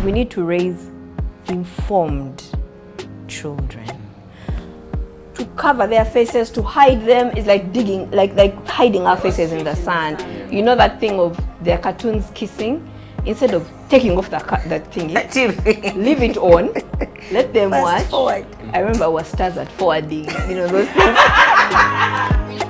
We need to raise informed children. To cover their faces, to hide them is like digging, like hiding our faces in the sand. You know that thing of their cartoons kissing? Instead of taking off that thing, leave it on, let them watch. Forward. I remember our stars at forwarding, those things.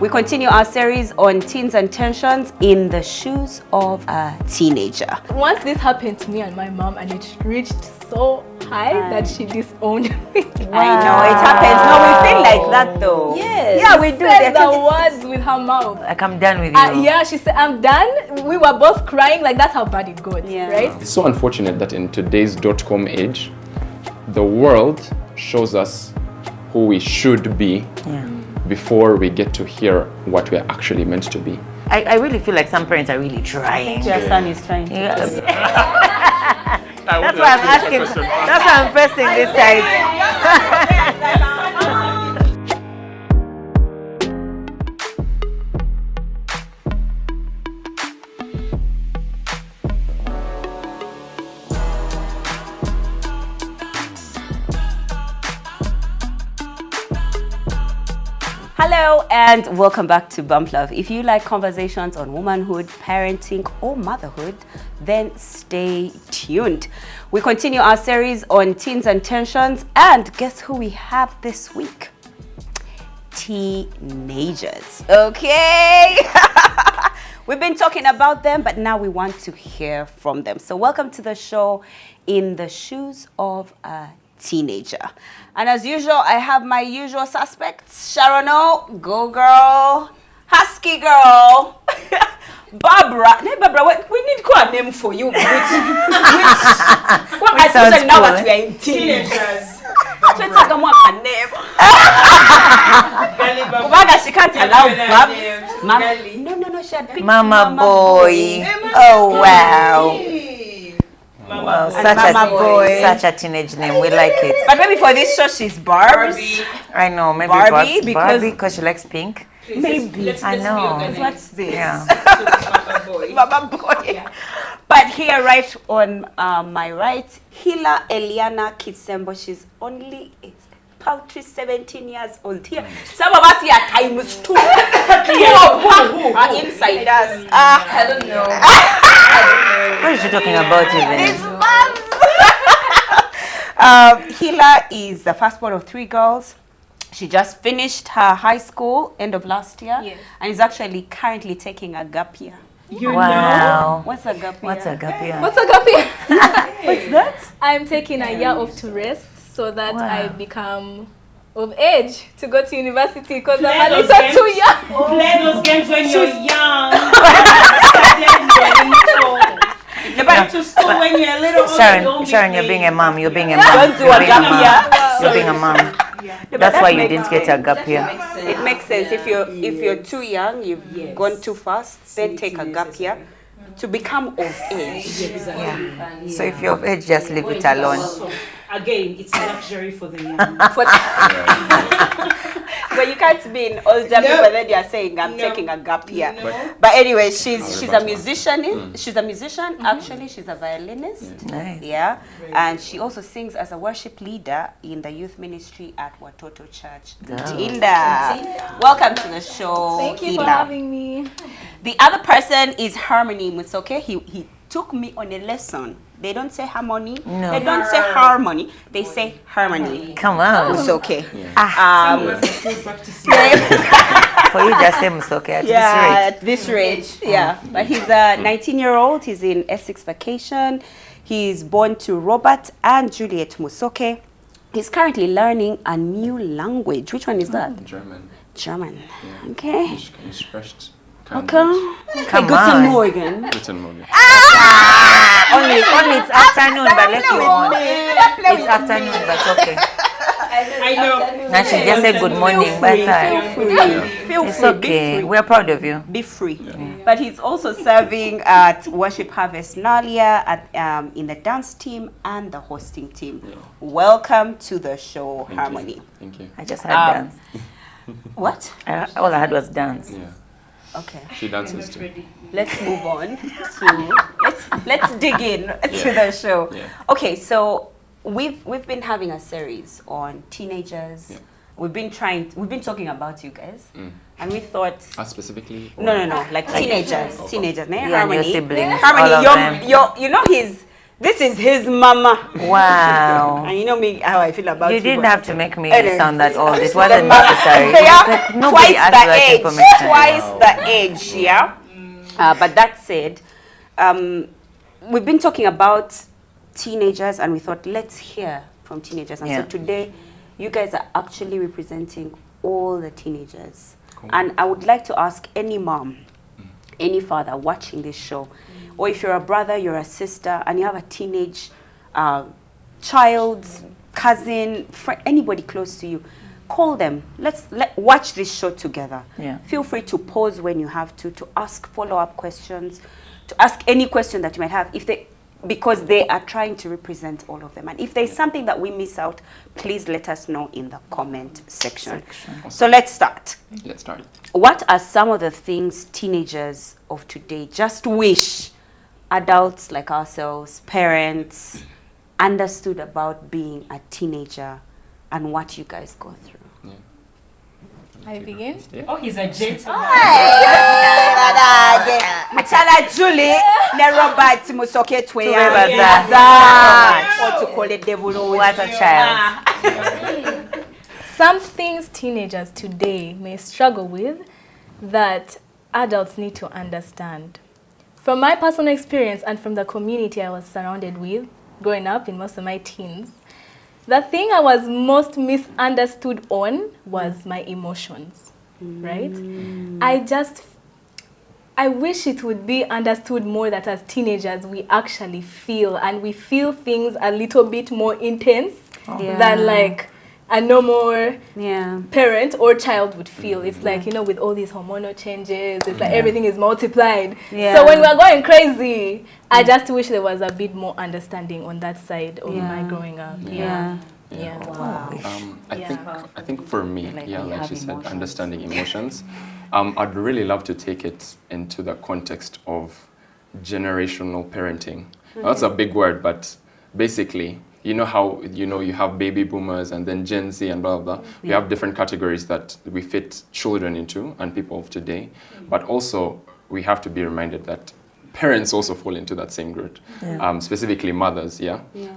We continue our series on teens and tensions in the shoes of a teenager. Once this happened to me and my mom, and it reached so high that she disowned me. Wow. I know, it happens. No, we feel like that though. Yes. Yeah, we do. Said the words with her mouth. Like, I'm done with you. Yeah, she said, I'm done. We were both crying. Like, that's how bad it got, right? It's so unfortunate that in today's .com age, the world shows us who we should be before we get to hear what we're actually meant to be. I really feel like some parents are really trying. Your son is trying to. That's why I'm asking. That's why I'm pressing this side. Hello and welcome back to Bump Love. If you like conversations on womanhood, parenting, or motherhood, then stay tuned. We continue our series on teens and tensions, and guess who we have this week? Teenagers. Okay. We've been talking about them, but now we want to hear from them. So welcome to the show, In the Shoes of a Teenager. And as usual, I have my usual suspects. Sharon, go girl. Husky girl. Barbara. No, Barbara, we need to call a name for you. Which well, I suppose now that we are in teenagers. Let's talk about a name. She can't allow Babs. No, she had picked Mama boy. Oh, wow. Wow, such a teenage name. We like it. But maybe for this show, she's Barbs. I know, maybe Barbie because she likes pink. Maybe. I know. What's this? Yeah. Mama boy. Yeah. But here, right on my right, Hilla Eliana Kitsembo. She's only a paltry 17 years old. Here, some of us here times 2. Two of who are inside us. I don't know. What is she talking about even? Hilla is the firstborn of 3 girls. She just finished her high school end of last year, and is actually currently taking a gap year. Wow. What's a gap year? What's a gap year? What's a gap year? What's that? I'm taking a year off to rest so that I become of age to go to university because I'm a little too young. Play those games when you're young. To school when you're a little Sharon, you're being a mom. You're being a mom. Don't do a gap year. You're being a mom. That's why you didn't get a gap year. It makes sense. If you're too young, you've gone too fast, then take a gap year to become of age. Yeah. So if you're of age, just leave it alone. Again, it's a luxury for the young. But you can't be in older people, then you're saying I'm taking a gap year. But anyway, she's a musician. She's a musician. Actually, she's a violinist. Nice. Yeah, and she also sings as a worship leader in the youth ministry at Watoto Church. Tinda. Welcome to the show. Thank you Hilla. for having me. The other person is Harmony Mutsoke. He took me on a lesson. They don't say harmony. No. They don't say harmony. They say harmony. Come on. Mutsoke. For you, just say Musoke at At this rate. Yeah. But he's a 19-year-old. He's in Essex vacation. He's born to Robert and Juliet Musoke. He's currently learning a new language. Which one is that? German. German. Yeah. Okay. Ich spreche Okay. Come Guten on. Morgen. Guten Morgen. Only it's afternoon, but let's move on. It's afternoon, but okay. I know. And she just said good morning, but Feel it's free. okay. We're proud of you. Be free. But he's also serving at Worship Harvest Nalia at in the dance team and the hosting team. Welcome to the show, Harmony. Thank you. I just had dance. What? All I had was dance. Yeah. Okay. She dances too. Let's move on to let's dig in to the show. Okay, so we've been having a series on teenagers. We've been talking about you guys, and we thought. Specifically? No, like teenagers, teenagers. Harmony, your siblings, Harmony, you know this is his mama. Wow. And you know me, how I feel about you. You didn't have to make me sound that old. It wasn't necessary. Like nobody asked for that information. Twice the age, yeah. But that said, we've been talking about teenagers, and we thought, let's hear from teenagers. And so today, you guys are actually representing all the teenagers. Cool. And I would like to ask any mom, any father watching this show, or if you're a brother, you're a sister, and you have a teenage child, cousin, friend, anybody close to you, call them. Let's watch this show together. Feel free to pause when you have to ask follow-up questions, to ask any question that you might have, because they are trying to represent all of them. And if there's something that we miss out, please let us know in the comment section. Awesome. So let's start. What are some of the things teenagers of today just wish adults like ourselves, parents, understood about being a teenager and what you guys go through? I begin? Oh, he's a gentleman. Mchala Julie, ne Robert Musoke Tweya. Or to call it devil. What a child. Some things teenagers today may struggle with that adults need to understand. From my personal experience and from the community I was surrounded with growing up in most of my teens, the thing I was most misunderstood on was my emotions, right? I wish it would be understood more that as teenagers we actually feel, and we feel things a little bit more intense than like a normal parent or child would feel. It's like, you know, with all these hormonal changes, it's like everything is multiplied. So when we're going crazy, I just wish there was a bit more understanding on that side of my growing up. Wow. I think for me, like she said, understanding emotions, I'd really love to take it into the context of generational parenting. That's a big word, but basically, you know how, you have baby boomers and then Gen Z and blah, blah, blah. We have different categories that we fit children into and people of today. But also, we have to be reminded that parents also fall into that same group, specifically mothers,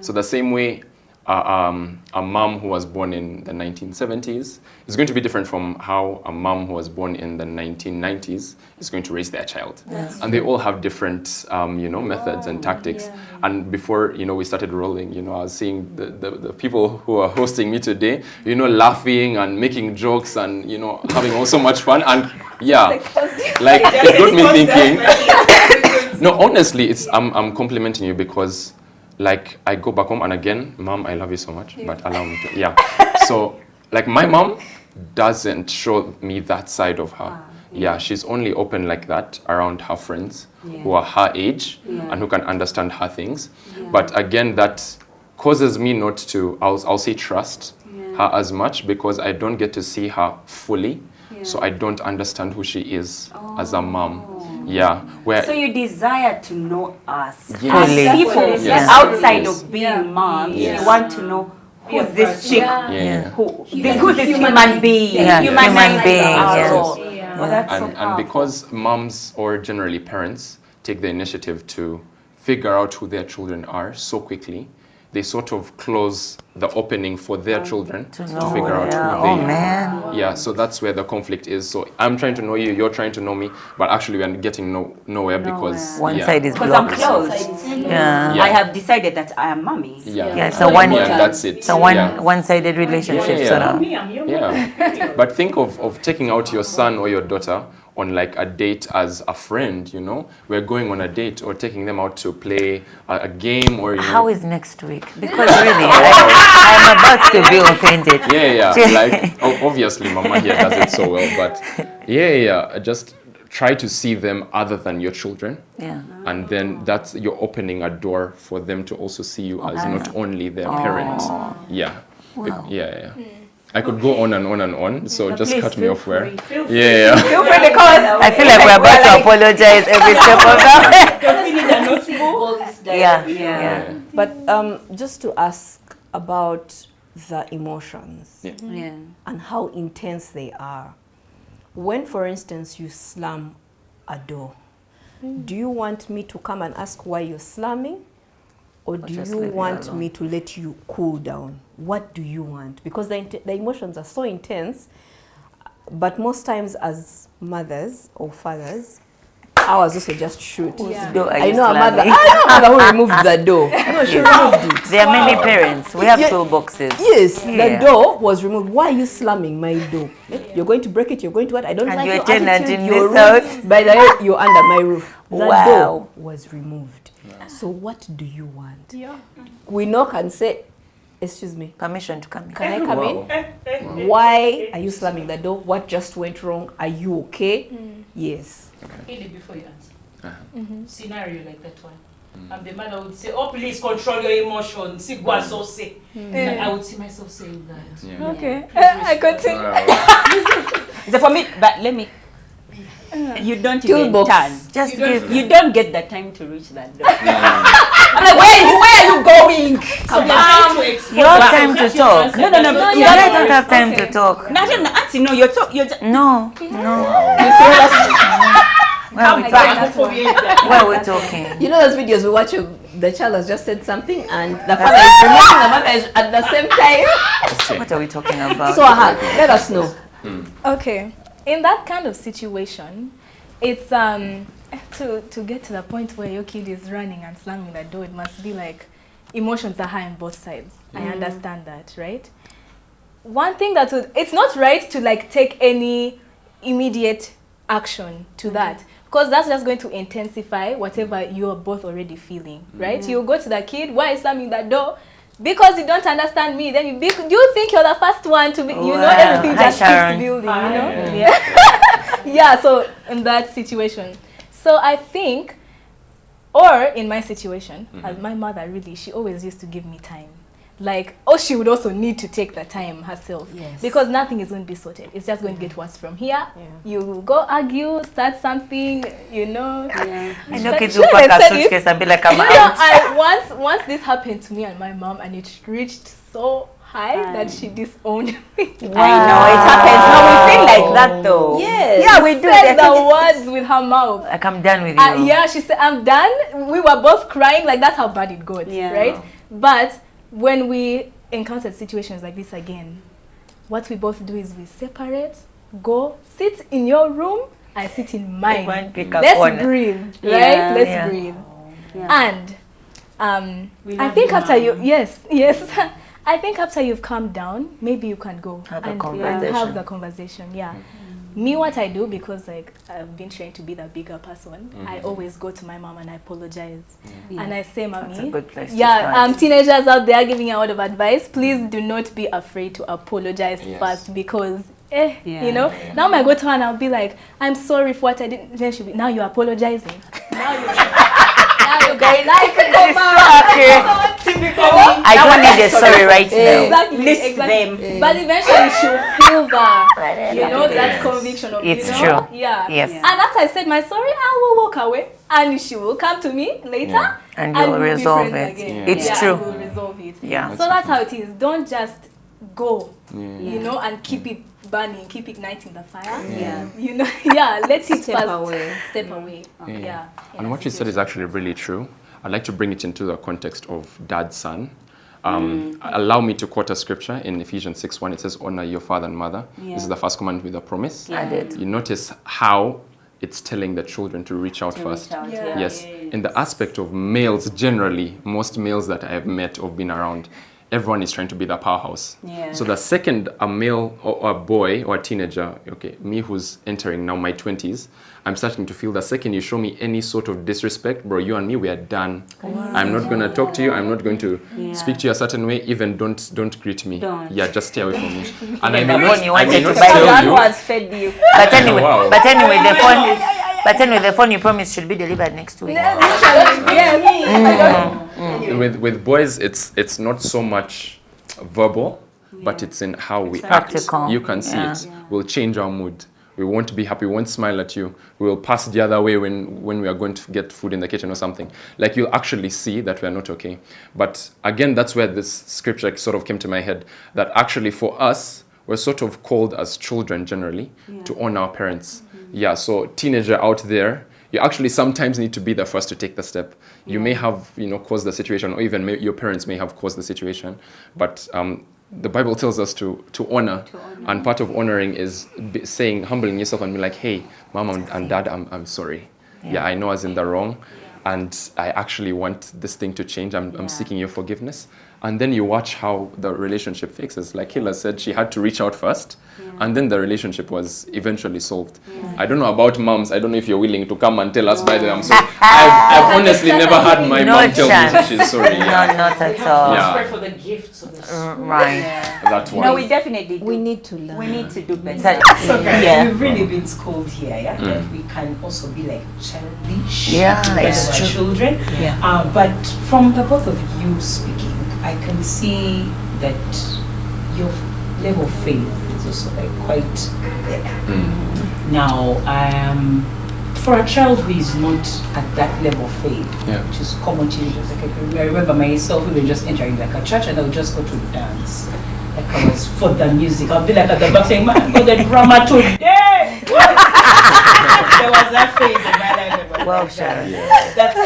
So the same way a mom who was born in the 1970s is going to be different from how a mom who was born in the 1990s is going to raise their child. And they all have different, methods and tactics. And before, we started rolling, I was seeing the people who are hosting me today, laughing and making jokes and, having so much fun. And like it got me thinking. No, honestly, I'm complimenting you because like I go back home and again, Mom, I love you so much, but allow me to, So like my mom doesn't show me that side of her. She's only open like that around her friends who are her age and who can understand her things. But again, that causes me not to, I'll say trust her as much because I don't get to see her fully. So I don't understand who she is as a mom. So you desire to know us as people outside of being moms. You want to know who's this chick, who's this human being, human being. And because moms or generally parents take the initiative to figure out who their children are so quickly, they sort of close the opening for their children to figure out who they are. So that's where the conflict is. So I'm trying to know you, you're trying to know me, but actually we're getting nowhere because one side is because blocked. I'm closed. I have decided that I am mommy. So that's it. So one-sided relationship. But think of taking out your son or your daughter on like a date as a friend, we're going on a date or taking them out to play a game or How is next week? Because really, I'm about to be offended. Like obviously Mama here does it so well, but just try to see them other than your children. And then you're opening a door for them to also see you as not only their parent. I could go on and on and on, so just cut me off where. Feel free because I feel like we're about to apologize every step of that. Yeah. But just to ask about the emotions and how intense they are. When, for instance, you slam a door, do you want me to come and ask why you're slamming? Or do you want me to let you cool down? What do you want? Because the emotions are so intense, but most times as mothers or fathers, ours also just shoot. I know a mother who removed the door. No, she removed it. There are many parents. We have toolboxes. Yes, the door was removed. Why are you slamming my door? You're going to break it. You're going to what? I don't like your attitude. You're rude. By the way, you're under my roof. The door was removed. So what do you want? We knock and say, excuse me. Permission to come in. Can I come in? Why are you slamming the door? What just went wrong? Are you okay? Yes. Really, before you answer. Scenario like that one. And the mother would say, oh, please control your emotions. I would see myself saying that. Okay. I continue. So for me, but let me. You don't even turn. Just give. You don't get the time to reach that door. I'm like, where are you going? You have time to talk. No. You don't have time to talk. No, you're just. No. Where are we talking? You know those videos we watch, the child has just said something and the father is removing, the mother is at the same time. What are we talking about? So let us know. Okay. In that kind of situation, it's to get to the point where your kid is running and slamming the door, it must be like emotions are high on both sides. I understand that, right? One thing it's not right to like take any immediate action to that, because that's just going to intensify whatever you're both already feeling, right? You go to the kid, why is slamming the door? Because you don't understand me, then you think you're the first one to be, everything just keeps building, so in that situation. So I think, or in my situation, as my mother really, she always used to give me time. Like, she would also need to take the time herself. Yes. Because nothing is going to be sorted. It's just going to get worse from here. You go argue, start something, I know kids will pack a suitcase and be like, I'm out. Once this happened to me and my mom, and it reached so high that she disowned me. I know, it happens. No, we feel like that though. Yes. Yeah, we do. Said the words with her mouth. Like, I'm done with you. She said, I'm done. We were both crying. Like, that's how bad it got, right? But when we encounter situations like this again, what we both do is we separate, go sit in your room, I sit in mine. Let's breathe, right? Let's breathe. And I think after I think after you've calmed down, maybe you can go have and have the conversation. Me, what I do, because like I've been trained to be the bigger person, I always go to my mom and I apologize. And I say, Mommy, that's a good place to start. Teenagers out there giving you a lot of advice, please do not be afraid to apologize first, because now I go to her and I'll be like, I'm sorry for what I did. Then she'll be, now you're apologizing. Now you guys, I can go back. I don't need a sorry right now. Exactly. But eventually she'll feel that conviction of, it's true. Yes. And after I said my sorry, I will walk away and she will come to me later and we'll resolve it. It's true. We'll resolve it. Yeah. So that's how it is. Don't just go, and keep it burning, keep igniting the fire. Let it step away. And what you said is actually really true. I'd like to bring it into the context of dad, son. Allow me to quote a scripture in Ephesians 6:1. It says, honor your father and mother. This is the first commandment with a promise. You notice how it's telling the children to reach out first. Yes. In the aspect of males, generally, most males that I have met or been around, everyone is trying to be the powerhouse. So the second a male or a boy or a teenager, me who's entering now my 20s, I'm starting to feel the second you show me any sort of disrespect, bro, you and me, we are done. I'm not going to talk to you. I'm not going to speak to you a certain way. Even don't greet me. Just stay away from me. And I may not tell you. But anyway, the phone you promised should be delivered next week. With boys, it's not so much verbal, but it's in how we act. You can see it. We'll change our mood. We won't be happy. We won't smile at you. We will pass the other way when we are going to get food in the kitchen or something. Like, you'll actually see that we are not okay. But again, that's where this scripture sort of came to my head, that actually for us, we're sort of called as children generally to honor our parents. Yeah, so teenager out there, you actually sometimes need to be the first to take the step. You may have, caused the situation, or even your parents may have caused the situation, but the Bible tells us to honor, and part of honoring is humbling yourself and be like, hey, mom and dad, I'm sorry. Yeah, I know I was in the wrong, and I actually want this thing to change. I'm seeking your forgiveness. And then you watch how the relationship fixes. Like Hilla said, she had to reach out first, and then the relationship was eventually solved. I don't know about moms. I don't know if you're willing to come and tell us, by the way, I'm sorry. I've honestly never had my mom tell me she's sorry. No, not at all. Yeah. Pray for the gifts of the right. That one. No, we definitely do. We need to learn. We need to do better. We've really been schooled here, that we can also be like childish. Yeah, it's it's true. Children. Yeah. But from the both of you speaking, I can see that your level of faith is also like quite there. Now, for a child who is not at that level of faith, which is common teenagers, like I remember myself, we were just entering like a church, and I would just go to dance. Like I was for the music. I'll be like at the back saying, "Man, got the drama today." There was that phase in my life. Well, Sharon. That's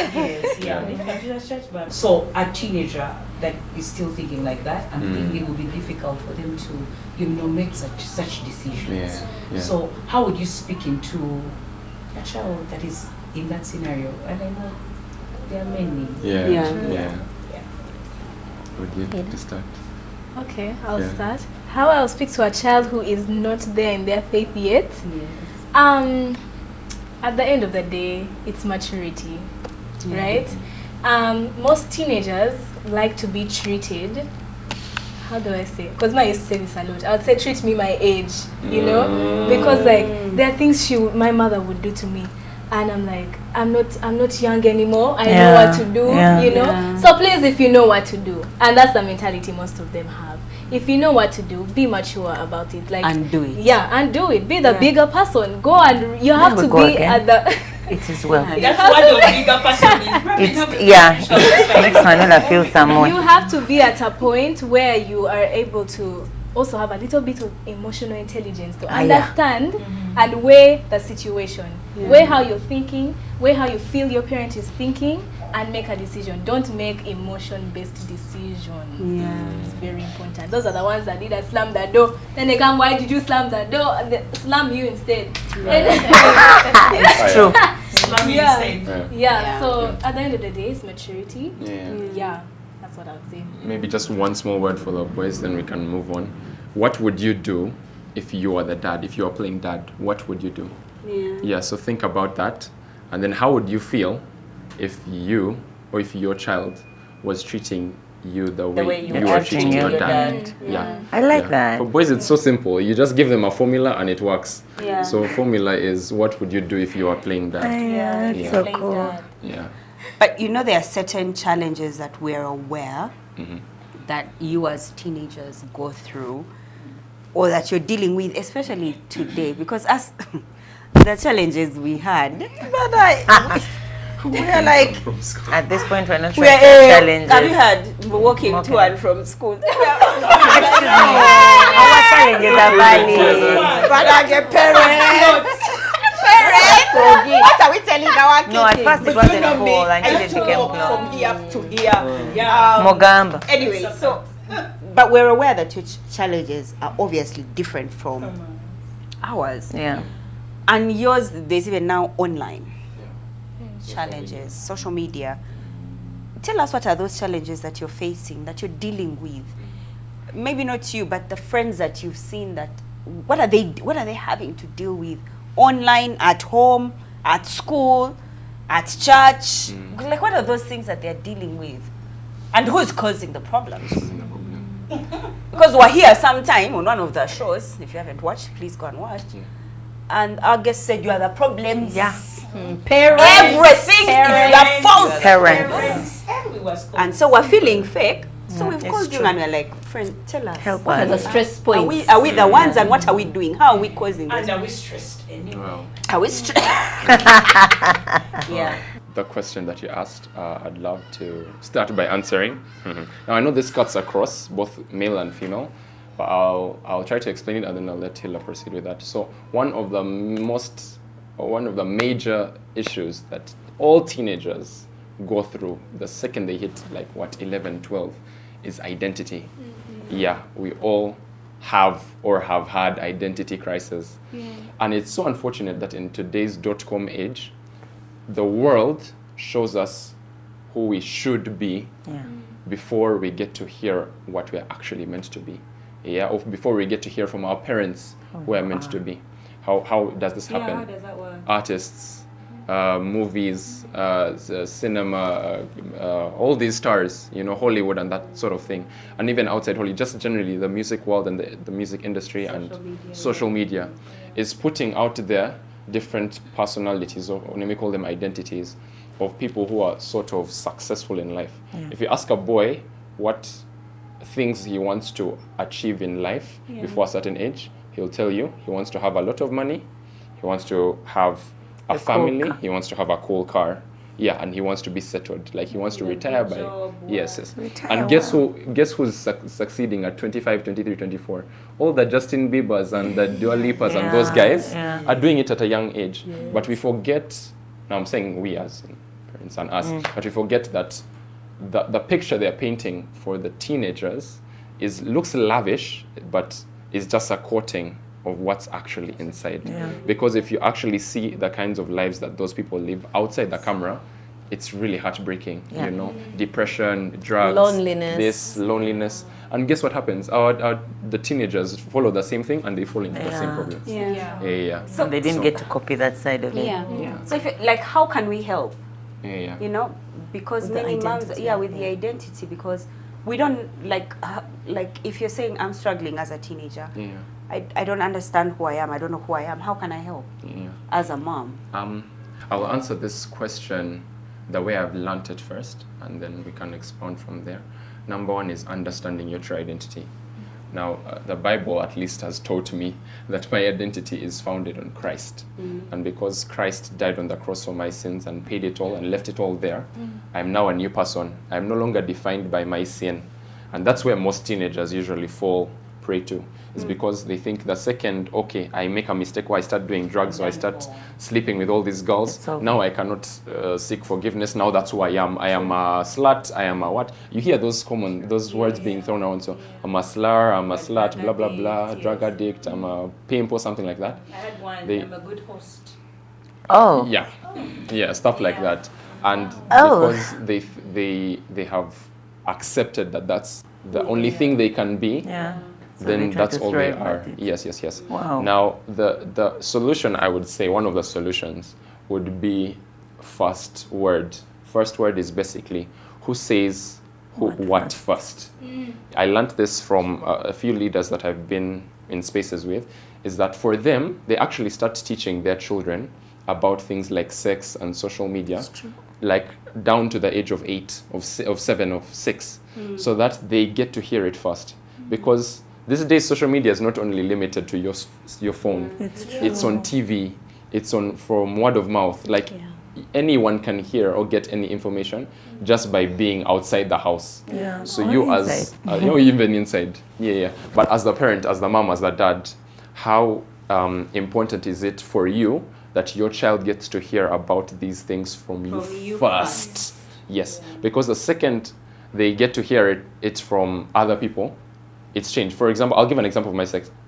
yes, so a teenager that is still thinking like that, and think it will be difficult for them to, make such decisions. So how would you speak into a child that is in that scenario? And I know there are many. Would you like to start? Okay, I'll start. How I'll speak to a child who is not there in their faith yet. At the end of the day, it's maturity, right? Most teenagers like to be treated. How do I say? Because I used to say this a lot. I would say, treat me my age, because like there are things my mother would do to me, and I'm like, I'm not young anymore. I know what to do, So please, if you know what to do, and that's the mentality most of them have. If you know what to do, be mature about it. Like, and do it. Yeah, and do it. Be the bigger person. Go and you have to be at the. It is well. That's what the bigger person is. It makes Manuela feel someone. You have to be at a point where you are able to also have a little bit of emotional intelligence to understand and weigh the situation. Weigh how you're thinking, weigh how you feel your parent is thinking, and make a decision. Don't make emotion-based decisions. It's very important. Those are the ones that did slam the door. Then they come, why did you slam the door? And they slam you instead. It's true. Slam you instead. So at the end of the day, it's maturity. That's what I would say. Maybe just one small word for the boys, then we can move on. What would you do if you are the dad? If you are playing dad, what would you do? So think about that. And then how would you feel if you or if your child was treating you the way you are treating your dad? I like that. For boys, it's so simple. You just give them a formula and it works. So formula is, what would you do if you are playing dad? It's so cool. But there are certain challenges that we're aware that you as teenagers go through, or that you're dealing with, especially today, because as the challenges we had, but we are like, at this point we're not trying to challenges. Have you had walking to and from school? Excuse me. Our challenges are valid. But I get parents. What are we telling our kids? No, at first it wasn't cool until it became cool. From here to here. Mogamba. Anyway, but we're aware that your challenges are obviously different from ours. And yours, there's even now online challenges, social media. Tell us, what are those challenges that you're facing, that you're dealing with? Maybe not you, but the friends that you've seen, that what are they having to deal with online, at home, at school, at church? Like, what are those things that they're dealing with? And who's causing the problems? Because we're here sometime on one of the shows. If you haven't watched, please go and watch. And our guest said you are the problems. Parents. Everything is your fault. Parents. And so we're feeling fake. So we've called you and we're like, Indifferent, tell us. Help What are the us. stress points? Are we the ones, and what are we doing? How are we causing And this? are we stressed anyway? Well, Are we Yeah. the question that you asked, I'd love to start by answering. Now I know this cuts across both male and female, but I'll try to explain it and then I'll let Hilla proceed with that. So one of the major issues that all teenagers go through the second they hit 11, 12 is identity. Yeah, we all have or have had identity crisis. And it's so unfortunate that in today's .com age, the world shows us who we should be before we get to hear what we're actually meant to be. Yeah, or before we get to hear from our parents who we're meant to be. How does this happen? How does that work? Artists, movies, cinema, all these stars, Hollywood and that sort of thing. And even outside Hollywood, just generally the music world and the music industry social media is putting out there different personalities, or let me call them identities, of people who are sort of successful in life. If you ask a boy what things he wants to achieve in life before a certain age, he'll tell you he wants to have a lot of money, he wants to have a family, he wants to have a cool car, and he wants to be settled, like he wants to retire by yes. And guess who's succeeding at 25, 23, 24? All the Justin Biebers and the Dua Lipas and those guys are doing it at a young age. But we forget, now I'm saying we as parents and us, but we forget that the picture they're painting for the teenagers looks lavish, but is just a coating of what's actually inside. Because if you actually see the kinds of lives that those people live outside the camera, it's really heartbreaking. Depression, drugs, loneliness. And guess what happens? The teenagers follow the same thing and they fall into the same problems. So they didn't get to copy that side of it. So how can we help? Because With the many moms, identity, with the identity, because we don't like if you're saying I'm struggling as a teenager, I don't understand who I am. I don't know who I am. How can I help as a mom? I'll answer this question the way I've learnt it first, and then we can expound from there. Number one is understanding your true identity. Now, the Bible at least has taught me that my identity is founded on Christ. And because Christ died on the cross for my sins and paid it all and left it all there, I'm now a new person. I'm no longer defined by my sin. And that's where most teenagers usually fall prey to, is because they think the second, I make a mistake, or I start doing drugs, or I start sleeping with all these girls, now I cannot seek forgiveness. Now that's who I am. I am a slut, I am a what? You hear those words being thrown around. So I'm a slur, I'm a slut, blah, blah, blah, drug addict, I'm a pimp or something like that. I had one, I'm a good host. Oh. Yeah, stuff like that. And because they have accepted that that's the only thing they can be, So then that's all they are. Yes. Wow. Now, the solution, I would say, one of the solutions would be first word. First word is basically who says what first. I learned this from a few leaders that I've been in spaces with, is that for them, they actually start teaching their children about things like sex and social media, like down to the age of 8, of 7, of 6, so that they get to hear it first. Because these days, social media is not only limited to your phone. It's on TV. It's on from word of mouth. Anyone can hear or get any information just by being outside the house. So you as even inside. But as the parent, as the mom, as the dad, how important is it for you that your child gets to hear about these things from you first? Yes, because the second they get to hear it from other people, it's changed. For example, I'll give an example of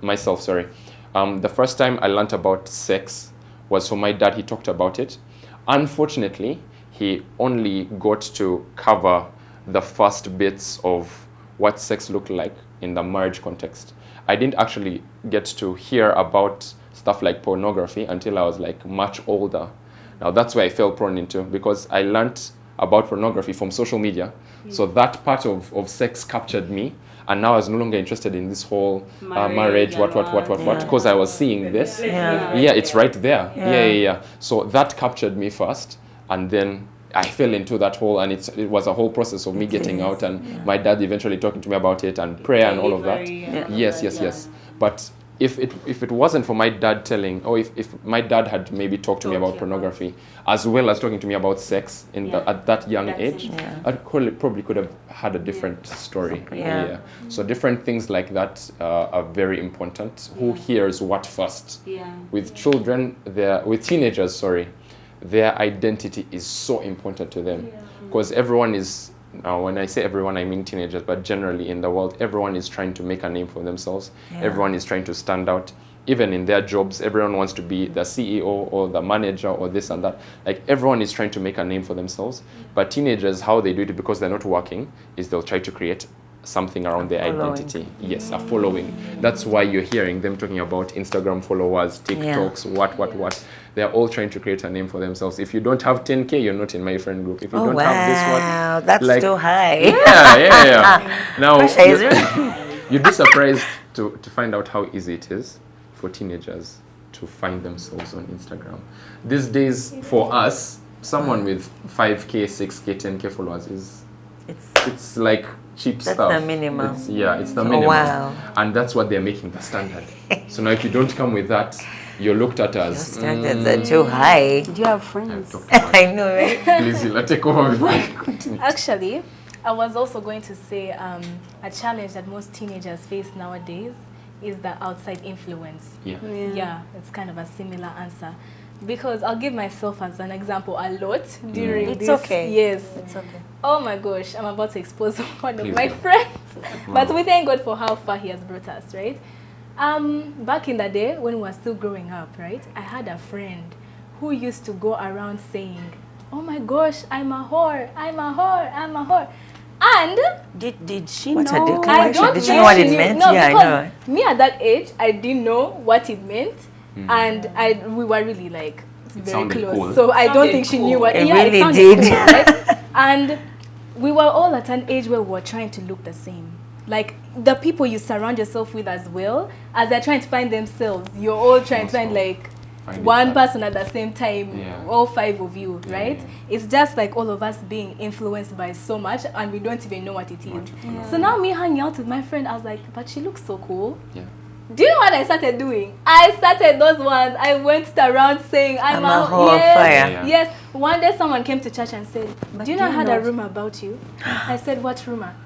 myself. The first time I learned about sex was from my dad. He talked about it. Unfortunately, he only got to cover the first bits of what sex looked like in the marriage context. I didn't actually get to hear about stuff like pornography until I was much older. Now that's where I fell prone into, because I learned about pornography from social media. So that part of sex captured me. And now I was no longer interested in this whole marriage, what, because I was seeing this. It's right there. So that captured me first, and then I fell into that hole, and it was a whole process of me getting out, and my dad eventually talking to me about it, and prayer and all of that. Yes. But if it wasn't for my dad telling, or if my dad had maybe talked to me about pornography, as well as talking to me about sex at that young age, I probably could have had a different story. So different things like that are very important. Who hears what first? With children, with teenagers, their identity is so important to them, because everyone is, now when I say everyone I mean teenagers, but generally in the world everyone is trying to make a name for themselves. Everyone is trying to stand out. Even in their jobs, everyone wants to be the CEO or the manager or this and that. Like, everyone is trying to make a name for themselves. But teenagers, how they do it, because they're not working, is they'll try to create something around their identity. Yes, a following. That's why you're hearing them talking about Instagram followers, TikToks, what. They're all trying to create a name for themselves. If you don't have 10K, you're not in my friend group. If you don't have this one, that's like, too high. Yeah. Now, you'd be surprised to find out how easy it is for teenagers to find themselves on Instagram. These days, for us, someone with 5K, 6K, 10K followers it's like cheap stuff. That's the minimum. It's the minimum. Oh, wow. And that's what they're making the standard. So now if you don't come with that, you're looked at as... Your standards are too high. Do you have friends? I know, right? Please, Hilla, take over before I continue. Actually, I was also going to say a challenge that most teenagers face nowadays is the outside influence. Yeah, it's kind of a similar answer. Because I'll give myself as an example a lot during this. It's okay. Yes. It's okay. Oh my gosh, I'm about to expose one of my friends. But we thank God for how far he has brought us, right? Back in the day when we were still growing up, right? I had a friend who used to go around saying, oh my gosh, I'm a whore, I'm a whore, I'm a whore. And did she What's know? a declaration? Did you know what it meant? No, I know. Me at that age, I didn't know what it meant. And we were really like very close. Cool. So I don't think she knew what it it really sounded did. cool, right? And we were all at an age where we were trying to look the same. Like the people you surround yourself with as well, as they're trying to find themselves, you're all trying to find like one person at the same time, all 5 of you, right? It's just like all of us being influenced by so much and we don't even know what it is. So now me hanging out with my friend, I was like, but she looks so cool. Do you know what I started doing? I started those ones. I went around saying, I'm a whore. Yes. One day someone came to church and said, do you know I had a rumor about you? I said, what rumor?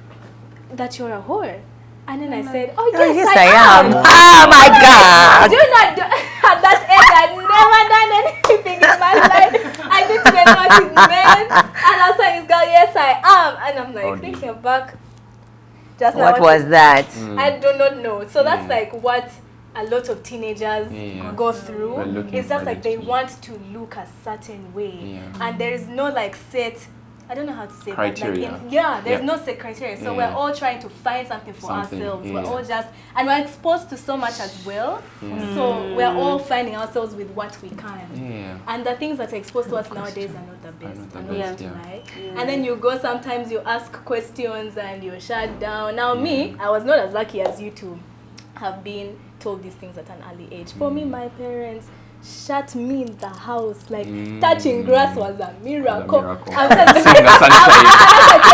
That you're a whore. And then I said, oh yes, I am. Oh my God. Do you not at that age, I'd never done anything in my life. I didn't even know what it meant. And I was like, girl, yes, I am. And I'm like, thinking back. Just what was that? I do not know. So that's like what a lot of teenagers go through. It's just like they want to look a certain way. And there is no like set, I don't know how to say criteria. That. Like there's no set criteria. So we're all trying to find something for ourselves. We're all just, and we're exposed to so much as well. So we're all finding ourselves with what we can. And the things that are exposed to us nowadays are not the best. And then you go, sometimes you ask questions and you're shut down. Now me, I was not as lucky as you two have been told these things at an early age. For me, my parents shut me in the house. Like touching grass was a miracle. I'm tell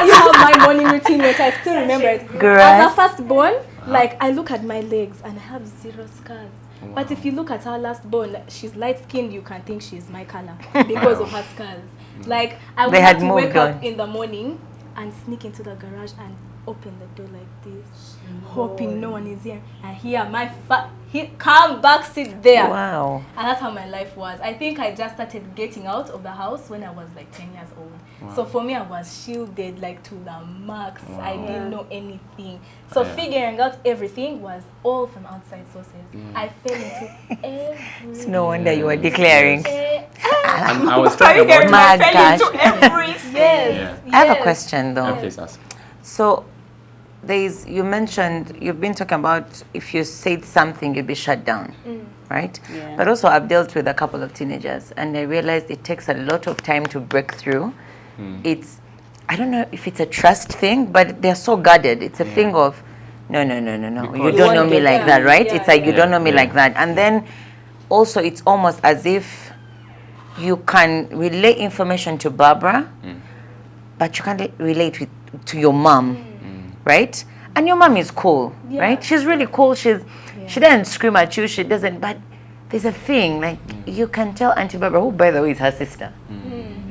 you how my morning routine was. I still remember it. As a firstborn, like I look at my legs and I have 0 scars. But if you look at her last born, she's light skinned. You can think she's my color because of her scars. Like I would have to wake up in the morning and sneak into the garage and open the door like this, hoping no one is here, and hear my come back, sit there. Wow. And that's how my life was. I think I just started getting out of the house when I was like 10 years old. So for me, I was shielded like to the max. I didn't know anything. So figuring out everything was all from outside sources. I fell into everything. It's no wonder you were declaring. And I was talking about my gosh. Into everything. I have a question though. Please ask. So you mentioned, you've been talking about if you said something, you'd be shut down, right? But also I've dealt with a couple of teenagers and I realized it takes a lot of time to break through. It's, I don't know if it's a trust thing, but they're so guarded. It's a thing of, no. Because You don't know me like that, right? It's like, you don't know me like that. And then also it's almost as if you can relay information to Barbara, but you can't relate to your mom, right? And your mom is cool, right? She's really cool. She doesn't scream at you. She doesn't. But there's a thing like you can tell Auntie Barbara, who by the way is her sister,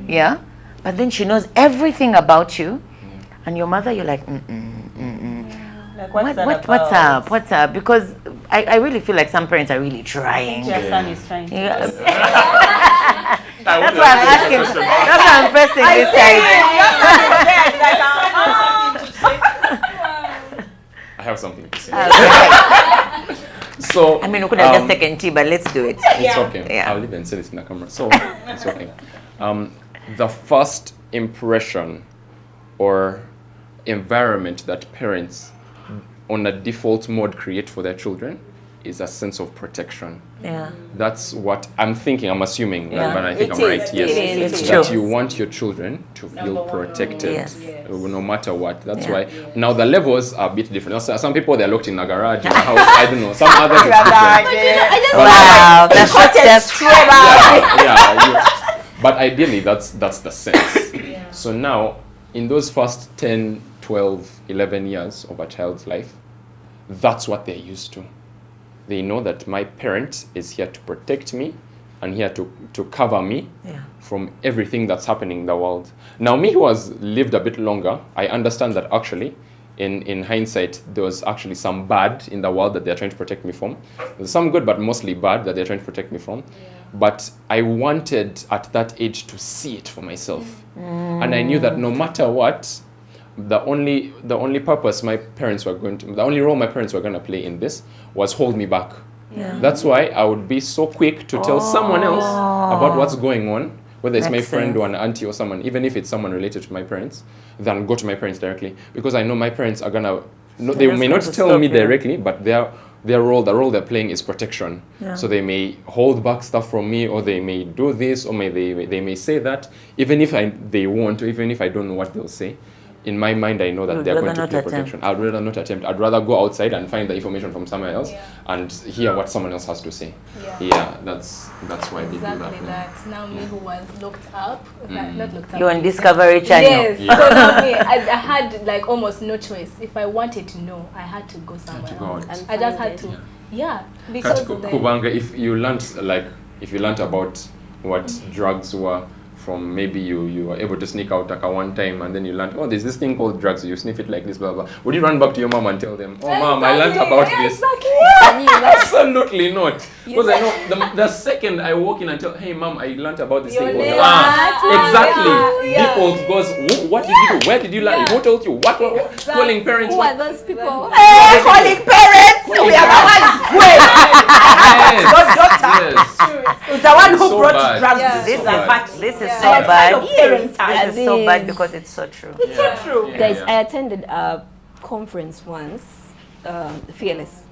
yeah. But then she knows everything about you, and your mother, you're like, Like, what's up? What's up? Because I really feel like some parents are really trying. Your son is trying to. Yeah. That's why I'm asking. That's why I'm pressing this side. I have something to say. Okay. So I mean, we could have just taken tea, but let's do it. It's okay. Yeah. I'll even say this in the camera. So it's okay. The first impression or environment that parents on a default mode create for their children is a sense of protection. Yeah. That's what I'm thinking, I'm assuming, but I think It I'm right. is, Yes. it is, it's That true. you want your children to feel protected Yes. no matter what. That's Yeah. why now the levels are a bit different. Some people they're locked in a garage, in a house, I don't know. Some others it's different. Wow, that's But ideally that's the sense. So now in those first 10, 12, 11 years of a child's life, that's what they're used to. They know that my parent is here to protect me and here to cover me from everything that's happening in the world. Now, me who has lived a bit longer, I understand that actually, in hindsight, there was actually some bad in the world that they're trying to protect me from. There's some good, but mostly bad that they're trying to protect me from. But I wanted at that age to see it for myself. And I knew that no matter what, the only purpose my parents were the only role my parents were going to play in this was hold me back. That's why I would be so quick to tell someone else about what's going on, whether it's my friend or an auntie or someone, even if it's someone related to my parents, than go to my parents directly, because I know my parents are gonna. They may not tell me directly, but the role they're playing is protection. So they may hold back stuff from me, or they may do this, or they may say that, even if they won't, or even if I don't know what they'll say. In my mind, I know that they're going to play protection. I'd rather not attempt. I'd rather go outside and find the information from somewhere else and hear what someone else has to say. Yeah, that's why they do that. Exactly that. Now me who was looked up, not looked up. You're on Discovery Channel. Yes. So now me, I had like almost no choice. If I wanted to know, I had to go somewhere else. And I just had to. Because Kubanga, if you learned about what drugs were, from maybe you were able to sneak out like one time and then you learned, oh, there's this thing called drugs, you sniff it like this, blah, blah. Would you run back to your mom and tell them, oh, mom, I learned about this? Absolutely not. Because I know the second I walk in and tell, hey, mom, I learned about this thing called exactly. Default goes, what did you do? Where did you learn? Who told you? What? Calling parents? Who are those people? Hey, calling parents! We are the ones great! Yes. The one who So brought bad. drugs. This is so Yes. bad. Yes. This is so bad because it's so true. It's so true. Guys, I attended a conference once, Fearless,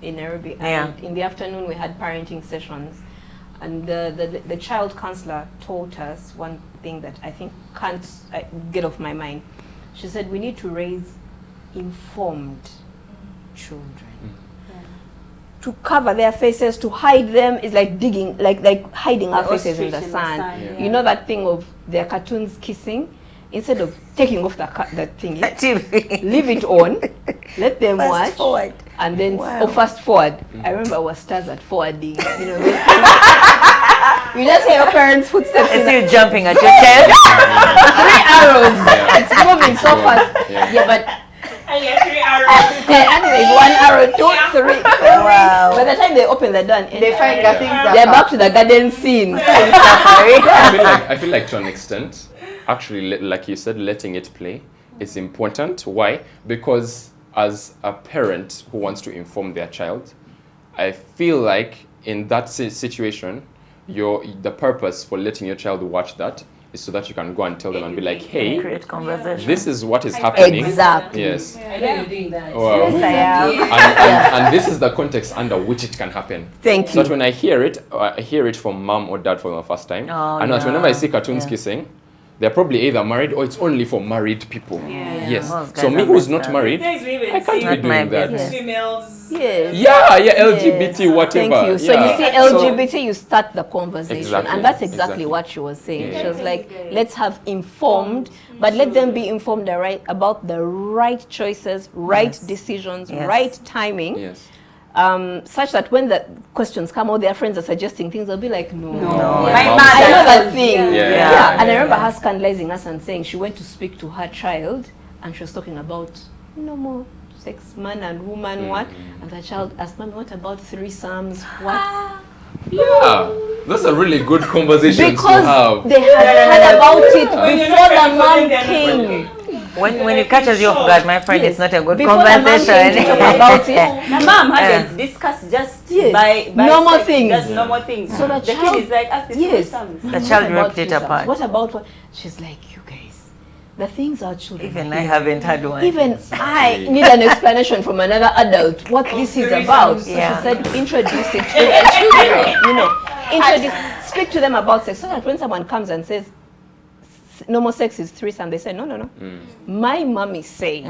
in Nairobi, and in the afternoon we had parenting sessions, and the child counselor taught us one thing that I think can't get off my mind. She said we need to raise informed children. To cover their faces, to hide them is like digging, like hiding our faces in the sand. You know that thing of their cartoons kissing? Instead of taking off that thingy, leave it on, let them watch, forward. And then fast forward. I remember our stars at forwarding, you know, those things. You just hear your parents' footsteps. It's you jumping at your chair. 3 arrows. It's moving so fast. Yeah, but I get 3 arrows. and there's 1 arrow, 2, 3. Wow. By the time they open the door and They find the things they're back to the garden scene. I feel like to an extent, actually, like you said, letting it play is important. Why? Because as a parent who wants to inform their child, I feel like in that situation, the purpose for letting your child watch that is so that you can go and tell them and be like, hey, Create conversation. this is what is happening. Exactly. Yes. I know you're doing that. Well, and this is the context under which it can happen. Thank So you. that when I hear it from mom or dad for the first time, and whenever I see cartoons kissing, they're probably either married or it's only for married people. Yes. Most So guys me are who's messed not up. married, Guys, we even I can't see be doing that. Yes. females. Yes. Yeah, LGBT, whatever. Thank you. So yeah. you see, LGBT, you start the conversation, Exactly, and that's exactly exactly. what she was saying. She was like, let's have informed, but let them be informed about the right choices, right decisions, right timing. Yes. Such that when the questions come out, their friends are suggesting things, they'll be like, no. My mom mother. I know that thing. Yeah. And I remember her scandalizing us and saying she went to speak to her child and she was talking about normal sex, man and woman, what? And the child asked, Mommy, what about threesomes? What? Yeah. That's a really good conversation to Because have. they had heard about it before the mom came. When it catches you off guard, my friend, it's not a good Before the mom came to conversation. talk about it. My mom hadn't discussed just by normal sex, things. Just normal things. So the kid child- is like, ask Yes. The child ripped it apart. What about what? She's like, you guys, the things our children Even are I haven't had one. Even I need an explanation from another adult what this is about. So Yeah. she said, introduce it to the children. You know, speak to them about sex, so that when someone comes and says, no more sex is threesome, they say, no. My mommy said,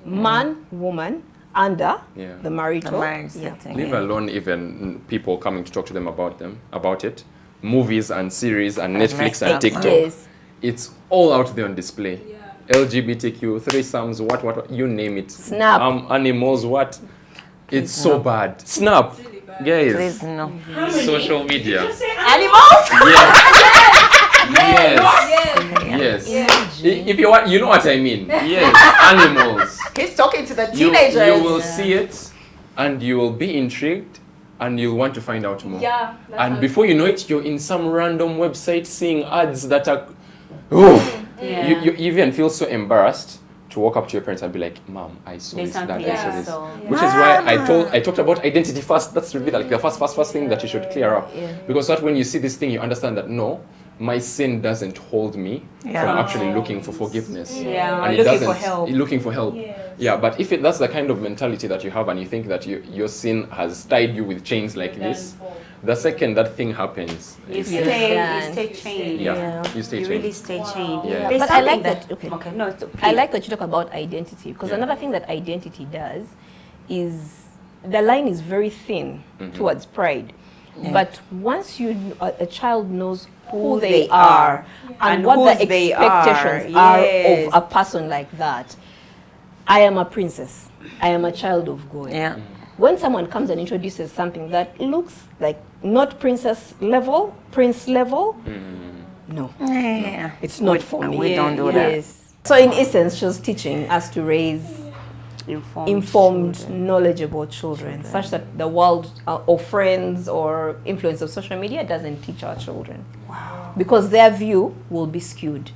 man, woman, under the marital. setting. Leave alone even people coming to talk to them about it. Movies and series and Netflix and TikTok. Yes. It's all out there on display. LGBTQ, threesomes, what, you name it. Snap. Animals, what? It's so bad. Snap. Guys, Please no. social media. Animals? Yes. If you want, you know what I mean. Yes, animals. He's talking to the You teenagers. will see it and you will be intrigued and you'll want to find out more. Yeah. And before you know it, you're in some random website seeing ads that are... You even feel so embarrassed to walk up to your parents and be like, Mom, I saw this, that, I saw this. Which is why I talked about identity first. That's really like the first thing that you should clear up. Because that when you see this thing, you understand that no, my sin doesn't hold me from actually looking for forgiveness. And it doesn't, looking for help. Yeah, but if that's the kind of mentality that you have and you think that your sin has tied you with chains like this, the second that thing happens, You stay chained. you stay You chained. really stay chained. Yeah. There's But I something like that. Okay. No, I like that you talk about identity, because another thing that identity does is the line is very thin towards pride. But once a child knows who they are and what the expectations are of a person like that, I am a princess. I am a child of God. Yeah. When someone comes and introduces something that looks like not princess level, prince level, no, it's not for me. We don't do that. So in essence, she was teaching us to raise informed, knowledgeable children, such that the world or friends or influence of social media doesn't teach our children. Wow. Because their view will be skewed.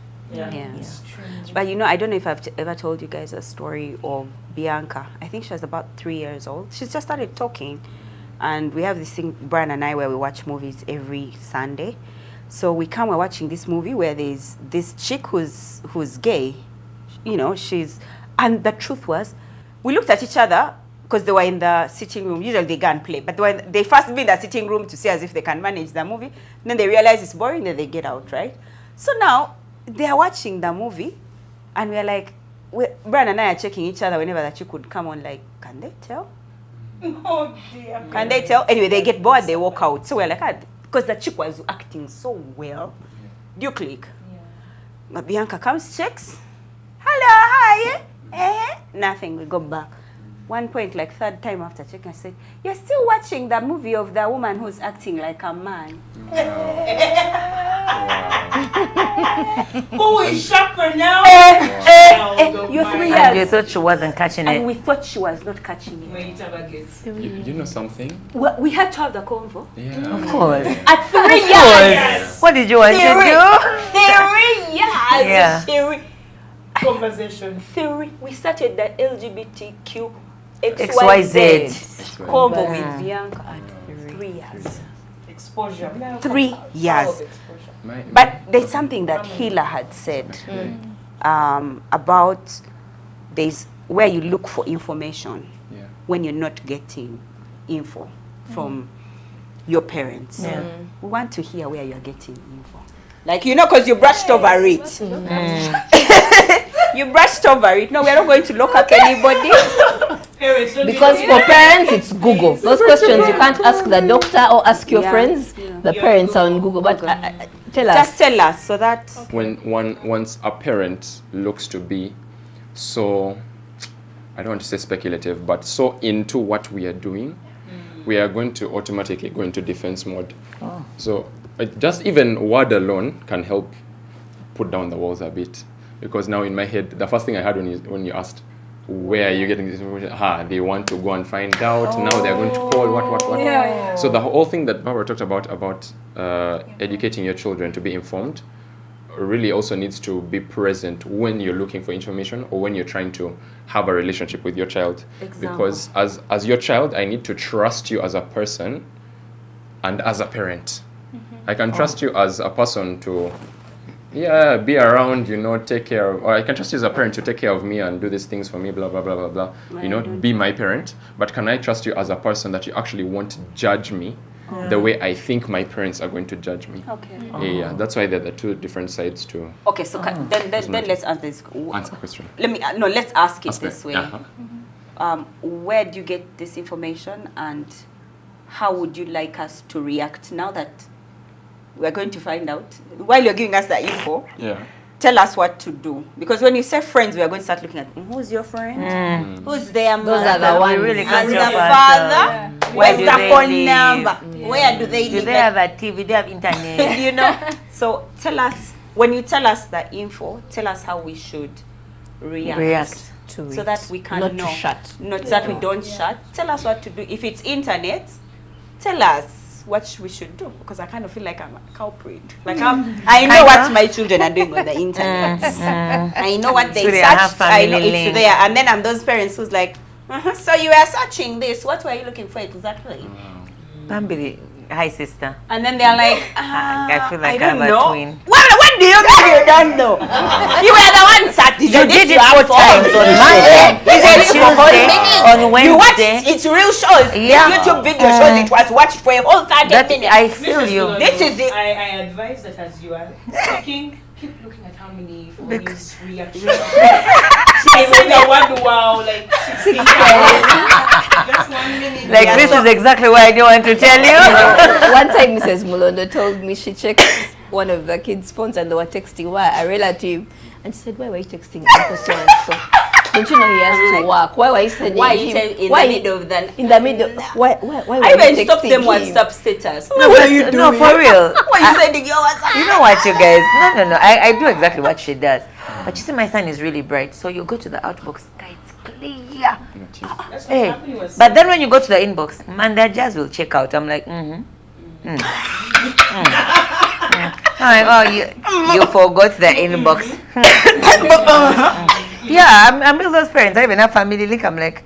But you know, I don't know if I've ever told you guys a story of Bianca. I think she was about 3 years old. She just started talking. And we have this thing, Brian and I, where we watch movies every Sunday. So we're watching this movie where there's this chick who's gay. You know, and the truth was, we looked at each other because they were in the sitting room. Usually they go and play. But they first be in the sitting room to see as if they can manage the movie. Then they realize it's boring, then they get out, right? So now, they are watching the movie, and we're like, Brian and I are checking each other whenever that chick would come on, like, can they tell? Oh dear. Can they tell? Anyway, they get bored, they walk out. So we're like, because the chick was acting so well. Do you click? But Bianca comes, checks. Hello, hi. Nothing, we go back. One point, like third time after checking, I said, you're still watching the movie of the woman who's acting like a man. Who is sharper now? You're 3 And you years. thought she wasn't catching And it. we thought she was not catching it. Wait, Tabagets. You know something? We had to have the convo. Yeah. Of course. At 3 years. What did you want to do? 3 years. Yeah. Conversation. We started the LGBTQ XYZ. convo with Bianca at 3 years. Exposure. 3 years. My- But there's something that Hilla had said about there's where you look for information when you're not getting info from your parents. We want to hear where you're getting info. Like, you know, because you brushed over it. You brushed over it. No, we're not going to lock up anybody. Because for parents, it's Google. Those questions you can't ask the doctor or ask your friends. The parents are on Google. But tell us. Just tell us so that... Once a parent looks to be so, I don't want to say speculative, but so into what we are doing, we are going to automatically go into defense mode. So just even word alone can help put down the walls a bit. Because now in my head, the first thing I had when you asked, where are you getting this information? They want to go and find out. Now they're going to call what. Yeah. So the whole thing that Barbara talked about educating your children to be informed really also needs to be present when you're looking for information or when you're trying to have a relationship with your child. Because as your child, I need to trust you as a person and as a parent. I can trust you as a person to be around, you know, take care of, or I can trust you as a parent to take care of me and do these things for me, blah, blah, blah, blah, blah. You know, be my parent. But can I trust you as a person that you actually won't judge me the way I think my parents are going to judge me? Okay. Yeah, that's why there are two different sides to... Okay, so then let's answer this. Answer the question. Let's ask it this way. Uh-huh. Where do you get this information and how would you like us to react now that we're going to find out? While you're giving us the info, tell us what to do. Because when you say friends, we are going to start looking at who's your friend, who's their mother, those are the ones. Really and the father, where's the phone number, where do they live? Do they have a TV? Do they have internet? You know? So tell us, when you tell us the info, tell us how we should react to so it. that we can Not know. to shut. Not that we don't shut. Tell us what to do. If it's internet, tell us what we should do, because I kind of feel like I'm a culprit. Like I know what my children are doing on the internet. I know what they searched. I know it's there. And then I'm those parents who's like, so you are searching this. What were you looking for exactly? Bambi, hi sister. And then they're like, I feel like I I'm don't a know. twin. What do you think you don't know? You were the one sat. You did it 4 times on Monday, on Wednesday. You watched its real shows. Yeah. This YouTube video shows it was watched for a whole 30 minutes. I feel you. This is it. I advise that as you are speaking, keep looking at how many funnies reactions. Say the word wow like 16 times. Just 1 minute. Like this is exactly what I don't want to tell you. One time Mrs. Mulondo told me she checked one of the kids' phones and they were texting a relative, and she said, why were you texting Uncle so and so? Don't you know he has to work? Why were you sending him? Why in the middle of that? In the middle. Why were I you even texting stopped them him? WhatsApp status. No, for real. What are you sending your WhatsApp? You know what, you guys? No. I do exactly what she does. But you see, my son is really bright. So you go to the outbox, it's clear. Hey, but then when you go to the inbox, man, that jazz will check out. I'm like, I'm like, oh, you forgot the inbox. Yeah, I'm with those parents. I even have family link. I'm like,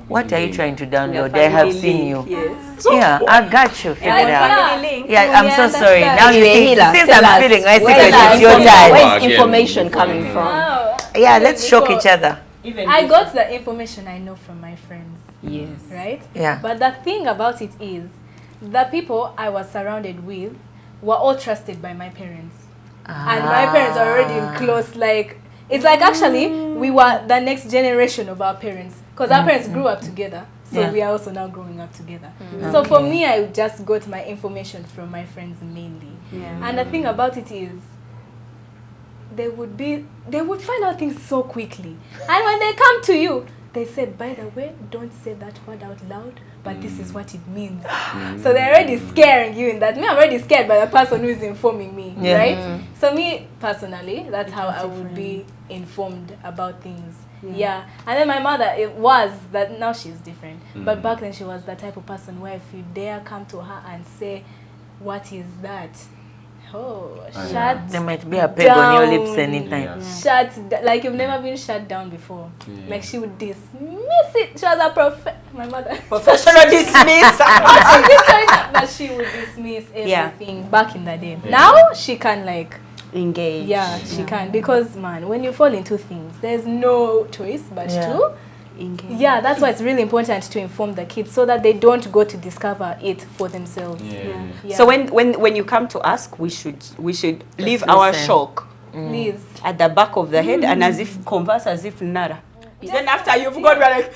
what are you trying to download? I have seen you. Yes. Yeah, I got you. Figure it out. Link. Yeah, I'm so sorry. Now you see, Hilla, since tell I'm us, feeling my where secret, is it's your information- time. Where is information coming from? Yeah, let's shock each other. I got the information I know from my friends. Yes. Right? Yeah. But the thing about it is, the people I was surrounded with were all trusted by my parents. And my parents are already close. Like, it's like actually we were the next generation of our parents. Because our parents grew up together. So we are also now growing up together. So for me, I just got my information from my friends mainly. And the thing about it is, they would find out things so quickly. And when they come to you, they say, by the way, don't say that word out loud, but this is what it means. So they're already scaring you in that. Me, I'm already scared by the person who is informing me, right? So me, personally, that's how I would be informed about things. Yeah. And then my mother, it was that, now she's different. But back then she was the type of person where if you dare come to her and say, what is that? Oh, shut There might be a peg on your lips anytime. like you've never been shut down before. Like she would dismiss it. She was a my mother. Professional dismiss. But she would dismiss everything back in the day. Now she can like Engage. she can, because man, when you fall into things, there's no choice but to Yeah, that's why it's really important to inform the kids so that they don't go to discover it for themselves. Yeah. So when you come to ask, we should leave our shock at the back of the head and as if converse as if nada. Then after you've gone, we're like,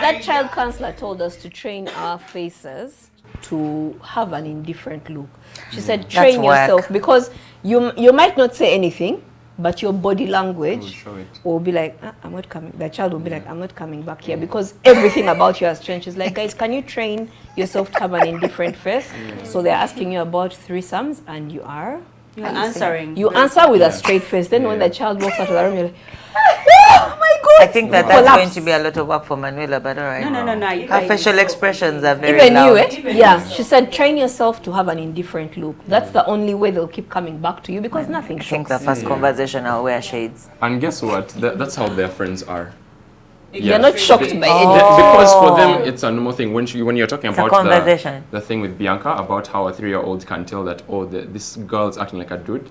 that child counselor told us to train our faces to have an indifferent look. She said, train yourself because you might not say anything, but your body language will be like, I'm not coming. The child will be like, I'm not coming back here because everything about you has changed. She's like, guys, can you train yourself to have an indifferent face? So they're asking you about threesomes and you're answering. You answer with a straight face. Then when the child walks out of the room, you're like, oh my God. I think that's going to be a lot of work for Manuela, but all right. No. Her facial expressions are very even loud. you, Yeah, she said, train yourself to have an indifferent look. That's the only way they'll keep coming back to you because nothing shocks. I think the first conversation I'll wear shades. And guess what? That's how their friends are. You're not shocked by anything. Because for them, it's a normal thing. When you're talking about the thing with Bianca, about how a 3-year-old can tell that, this girl's acting like a dude.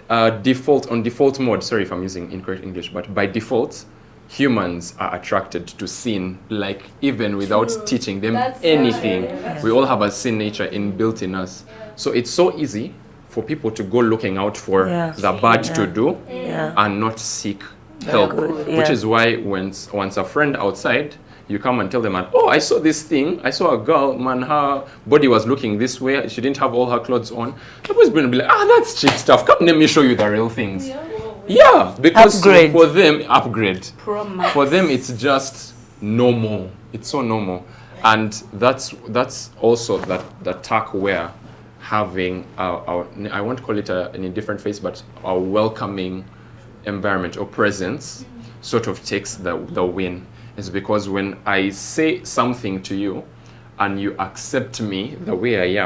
On default mode, sorry if I'm using incorrect English, but by default, humans are attracted to sin, like even without teaching them anything. We all have a sin nature inbuilt in us. So it's so easy for people to go looking out for the bad to do and not seek help, which is why once a friend outside, you come and tell them, I saw this thing. I saw a girl, man, her body was looking this way. She didn't have all her clothes on. The boy's going to be like, that's cheap stuff. Come, let me show you the real things. Yeah, because for them, for them, it's just normal. It's so normal. And that's also the tack where having I won't call it an indifferent face, but a welcoming environment or presence sort of takes the win. Is because when I say something to you and you accept me the way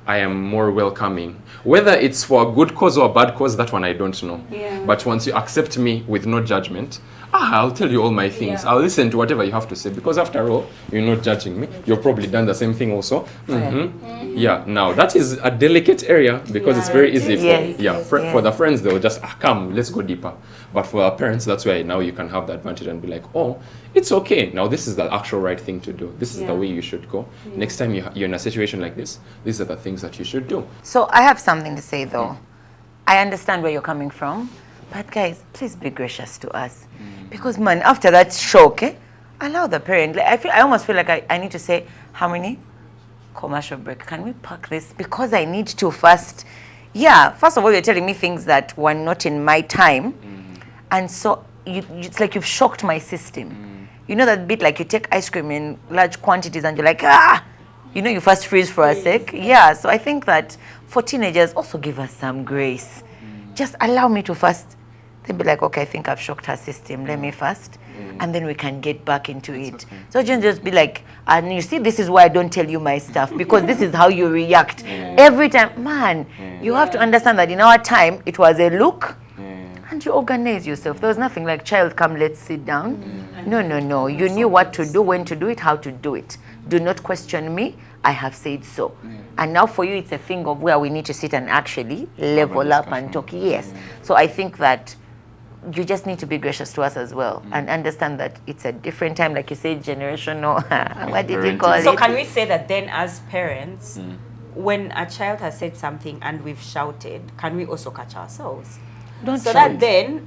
I am more welcoming. Whether it's for a good cause or a bad cause, that one I don't know. But once you accept me with no judgment, I'll tell you all my things. I'll listen to whatever you have to say because after all, you're not judging me. You've probably done the same thing also. Now that is a delicate area because it's very easy for the friends. They'll just come, let's go deeper. But for our parents, that's why now you can have the advantage and be like, it's okay. Now this is the actual right thing to do. This is the way you should go. Next time you're in a situation like this, these are the things that you should do. So I have something to say though. I understand where you're coming from, but guys, please be gracious to us. Because man, after that shock, allow the parent. I almost feel like I need to say, how many? Commercial break. Can we pack this? Because I need to first. Yeah, first of all, you're telling me things that were not in my time. And so it's like you've shocked my system. You know that bit like you take ice cream in large quantities and you're like, you first freeze for a sec. Yeah, so I think that for teenagers, also give us some grace. Just allow me to first. They'll be like, okay, I think I've shocked her system. Let me first. And then we can get back into it. So you just be like, and you see, this is why I don't tell you my stuff. Because this is how you react. Every time. Man, you have to understand that in our time, it was a look. And you organize yourself. There was nothing like, child, come, let's sit down. No. You knew what to do, when to do it, how to do it. Do not question me. I have said so. And now for you, it's a thing of where we need to sit and actually level up and talk. Yes. So I think that you just need to be gracious to us as well and understand that it's a different time, like you said, generational. What did you call it? So can we say that then as parents, when a child has said something and we've shouted, can we also catch ourselves? So that then,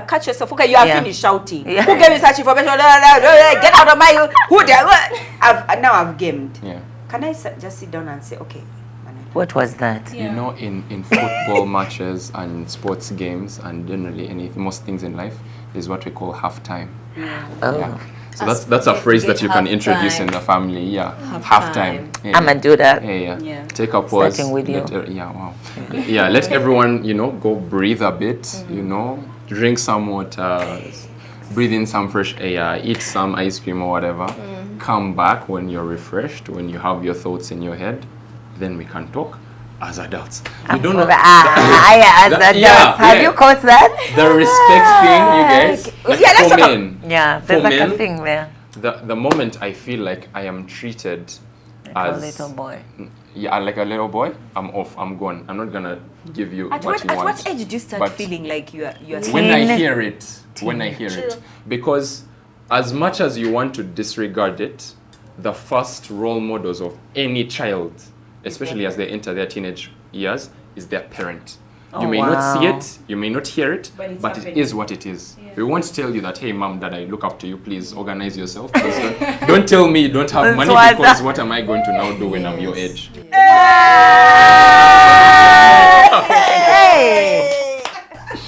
catch yourself. Okay, you are finished shouting. Who gave you such information? Get out of my... Now I've gamed. Can I just sit down and say, okay, what was that? You know, in football matches and sports games and generally most things in life, is what we call halftime. So that's a phrase that you can introduce in the family. Halftime. I'm gonna do that. Take a pause. Starting with you. Let everyone, go breathe a bit, drink some water, breathe in some fresh air, eat some ice cream or whatever. Come back when you're refreshed, when you have your thoughts in your head. Then we can talk as adults. We don't know. As adults. Have you caught that? The respect thing, you guys. Let's for men. There's like a thing there. The moment I feel like I am treated Like a little boy. Yeah, like a little boy, I'm off, I'm gone. I'm not gonna give you what you want. At what age do you start feeling like you are when I hear it, because as much as you want to disregard it, the first role models of any child, especially as they enter their teenage years, is their parent. You may not see it, you may not hear it, but it is what it is. Yeah. We won't tell you that, hey, mom, dad, I look up to you, please organize yourself. Please don't tell me you don't have money, because what am I going to now do when I'm your age? Hey!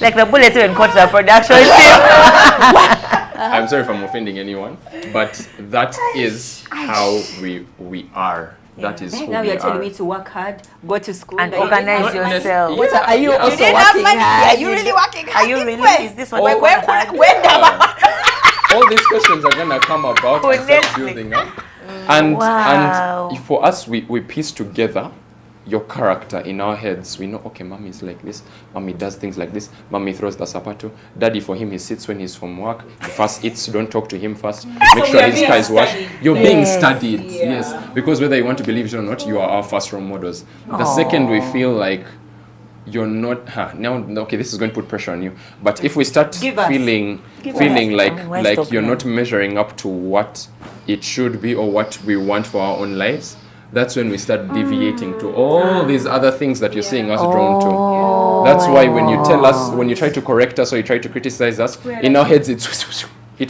Like the bullet even caught the production team. I'm sorry if I'm offending anyone, but that is how we are. That is who now we you're telling are. me to work hard, go to school, and organize yourself. Are you also working hard? Are you really working hard? Are you really? Is this what where all these questions are gonna come about and start building up. And for us, we piece together your character in our heads. We know, okay, mommy is like this, mommy does things like this, mommy throws the sapato, daddy, for him, he sits when he's from work, he first eats, don't talk to him first, make sure his car is washed. You're being studied, yes, because whether you want to believe it or not, you are our first role models. The second we feel like you're not, okay, this is going to put pressure on you, but if we start feeling like you're not measuring up to what it should be or what we want for our own lives, that's when we start deviating to all these other things that you're seeing us drawn to. That's why when you tell us, when you try to correct us or you try to criticize us, in our heads it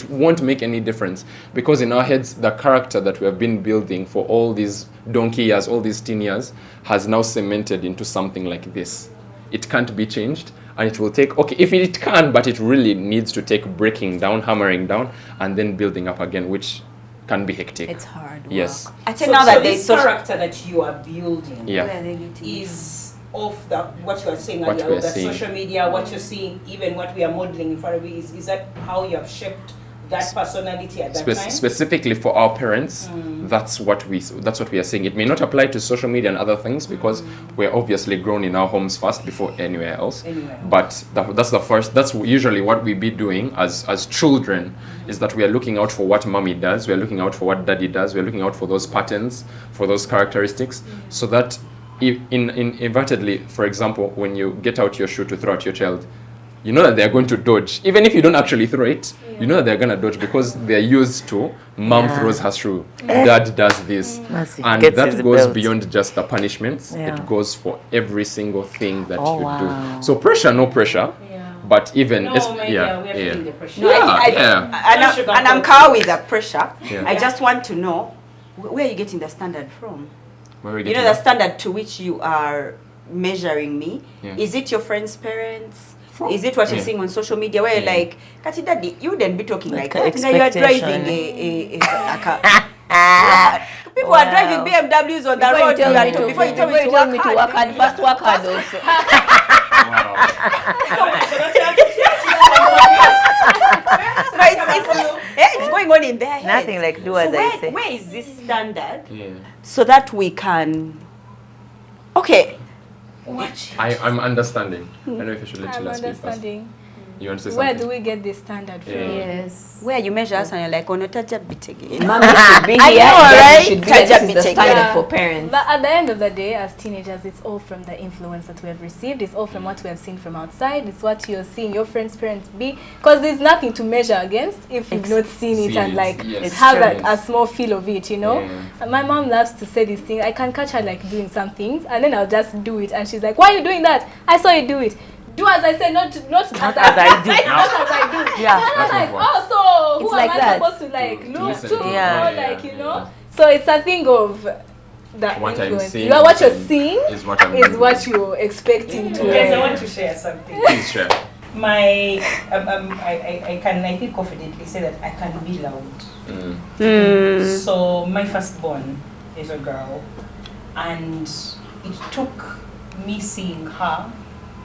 won't make any difference, because in our heads the character that we have been building for all these donkey years, all these teen years, has now cemented into something like this. It can't be changed, and it will take, okay, if it can, but it really needs to take breaking down, hammering down, and then building up again, which can be hectic. It's hard work. Yes. I think now that this character that you are building is of what you are saying earlier, the social media, what you're seeing, even what we are modeling in front of you. Is that how you have shaped that personality at that time? Specifically for our parents, that's what we are saying. It may not apply to social media and other things, because we're obviously grown in our homes first before anywhere else. But that's usually what we be doing as children, is that we are looking out for what mommy does, we are looking out for what daddy does, we are looking out for those patterns, for those characteristics, so that inadvertently, for example, when you get out your shoe to throw at your child, you know that they're going to dodge. Even if you don't actually throw it, you know that they're going to dodge, because they're used to mom throws her shoe, dad does this. And that goes beyond just the punishments. It goes for every single thing that you do. So pressure, no pressure. But even... we are feeling the pressure. And I'm calm with the pressure. I just want to know, where are you getting the standard from? You know, the standard to which you are measuring me. Is it your friend's parents? Is it what you're seeing on social media, where you're like, Kati daddy, you wouldn't be talking like that. Now you are driving people are driving BMWs on the road. Before you tell me to work hard, first work hard also. It's going on in their heads. Nothing like do as I say. Where is this standard? So that we can... Okay. I'm understanding. I don't know if I should let you last speak first. You want to say something? Where do we get this standard from? Yes. Where you measure us and you're like, oh no, touch a bit again. Mommy should be here. Right? Should be here. This is the standard for parents. But at the end of the day, as teenagers, it's all from the influence that we have received. It's all from what we have seen from outside. It's what you're seeing your friends' parents be. Because there's nothing to measure against if you've not seen it and like have a small feel of it, you know. And my mom loves to say these things. I can catch her like doing some things, and then I'll just do it, and she's like, "Why are you doing that? I saw you do it." Do as I say, not as I do. Not as I do. Yeah. I'm like, oh, so who am I supposed to like look to? Or like, you know? So it's a thing of the what influence. I'm seeing, What you're seeing is what you're expecting to. Yes, I want to share something. Please share. I think confidently say that I can be loud. So my firstborn is a girl, and it took me seeing her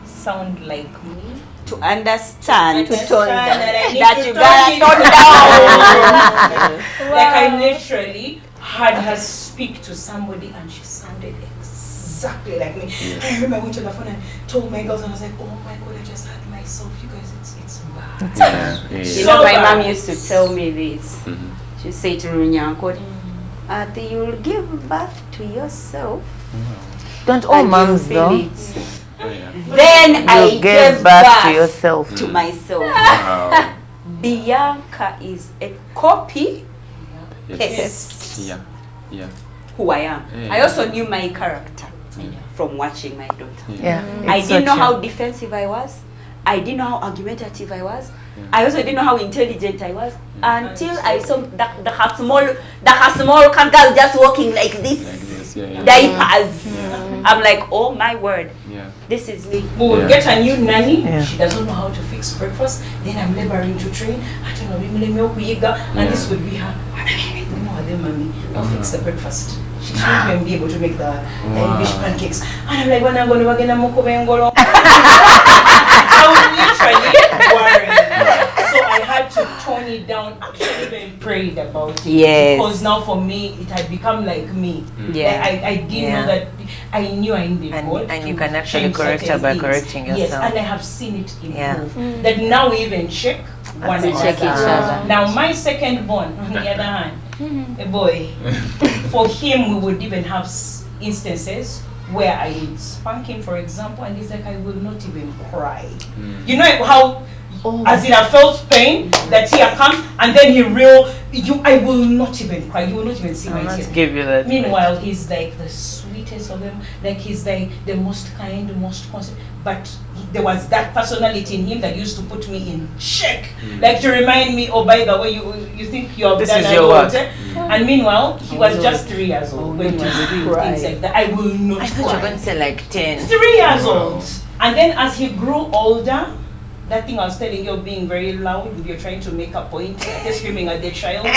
sound like me to understand, to tone down, that you gotta tone down. Like I literally had her speak to somebody and she sounded exactly like me. I remember I went to the phone and told my girls, and I was like, oh my god, I just had myself. You guys, it's bad. You know, my mom used to tell me this. She'd say to Runyankot, You'll give birth to yourself. Don't all moms though? Then I gave birth to yourself. to myself. Wow. Bianca is a copy Yes. Yeah. Yeah. who I am. Yeah. I also knew my character from watching my daughter. Yeah. I it's didn't so know how true. defensive I was. I didn't know how argumentative I was. I also didn't know how intelligent I was until I saw the small girl just walking like this. Like this. Yeah. Diapers. I'm like, oh my word, Yeah. this is me. We will get a new nanny. Yeah. She doesn't know how to fix breakfast. Then I'm laboring to train. I don't know, and this would be her. Mommy, I'll fix the breakfast. She shouldn't even be able to make the English pancakes. And I'm like, when I'm going to work in a moko bengolo. I was literally worried. So I had to tone it down. Actually, even prayed about it. Yes. Because now for me, it had become like me. Yeah. I didn't know that. I knew I needed God And to you can actually change correct her certain by things. correcting Yes, yourself. and I have seen it improve. Yeah. That now we even check one To check each other. Now my second born, on the other hand, a boy, for him we would even have instances where I would spank him, for example, and he's like, I will not even cry. You know how, as in I felt pain, that tear comes, and then I will not even cry. You will not even see my tears. Give you that. Meanwhile, he's like the sweetest of them, like he's like the most kind, the most constant. But there was that personality in him that used to put me in check, like to remind me, oh, by the way, you think you have This done is a your lot. work. And meanwhile, he was just 3 years old when he was doing things like that. I will not I thought you were cry. going to say like 10. 3 years old. And then as he grew older, that thing I was telling you, being very loud, you're trying to make a point, just screaming at the child.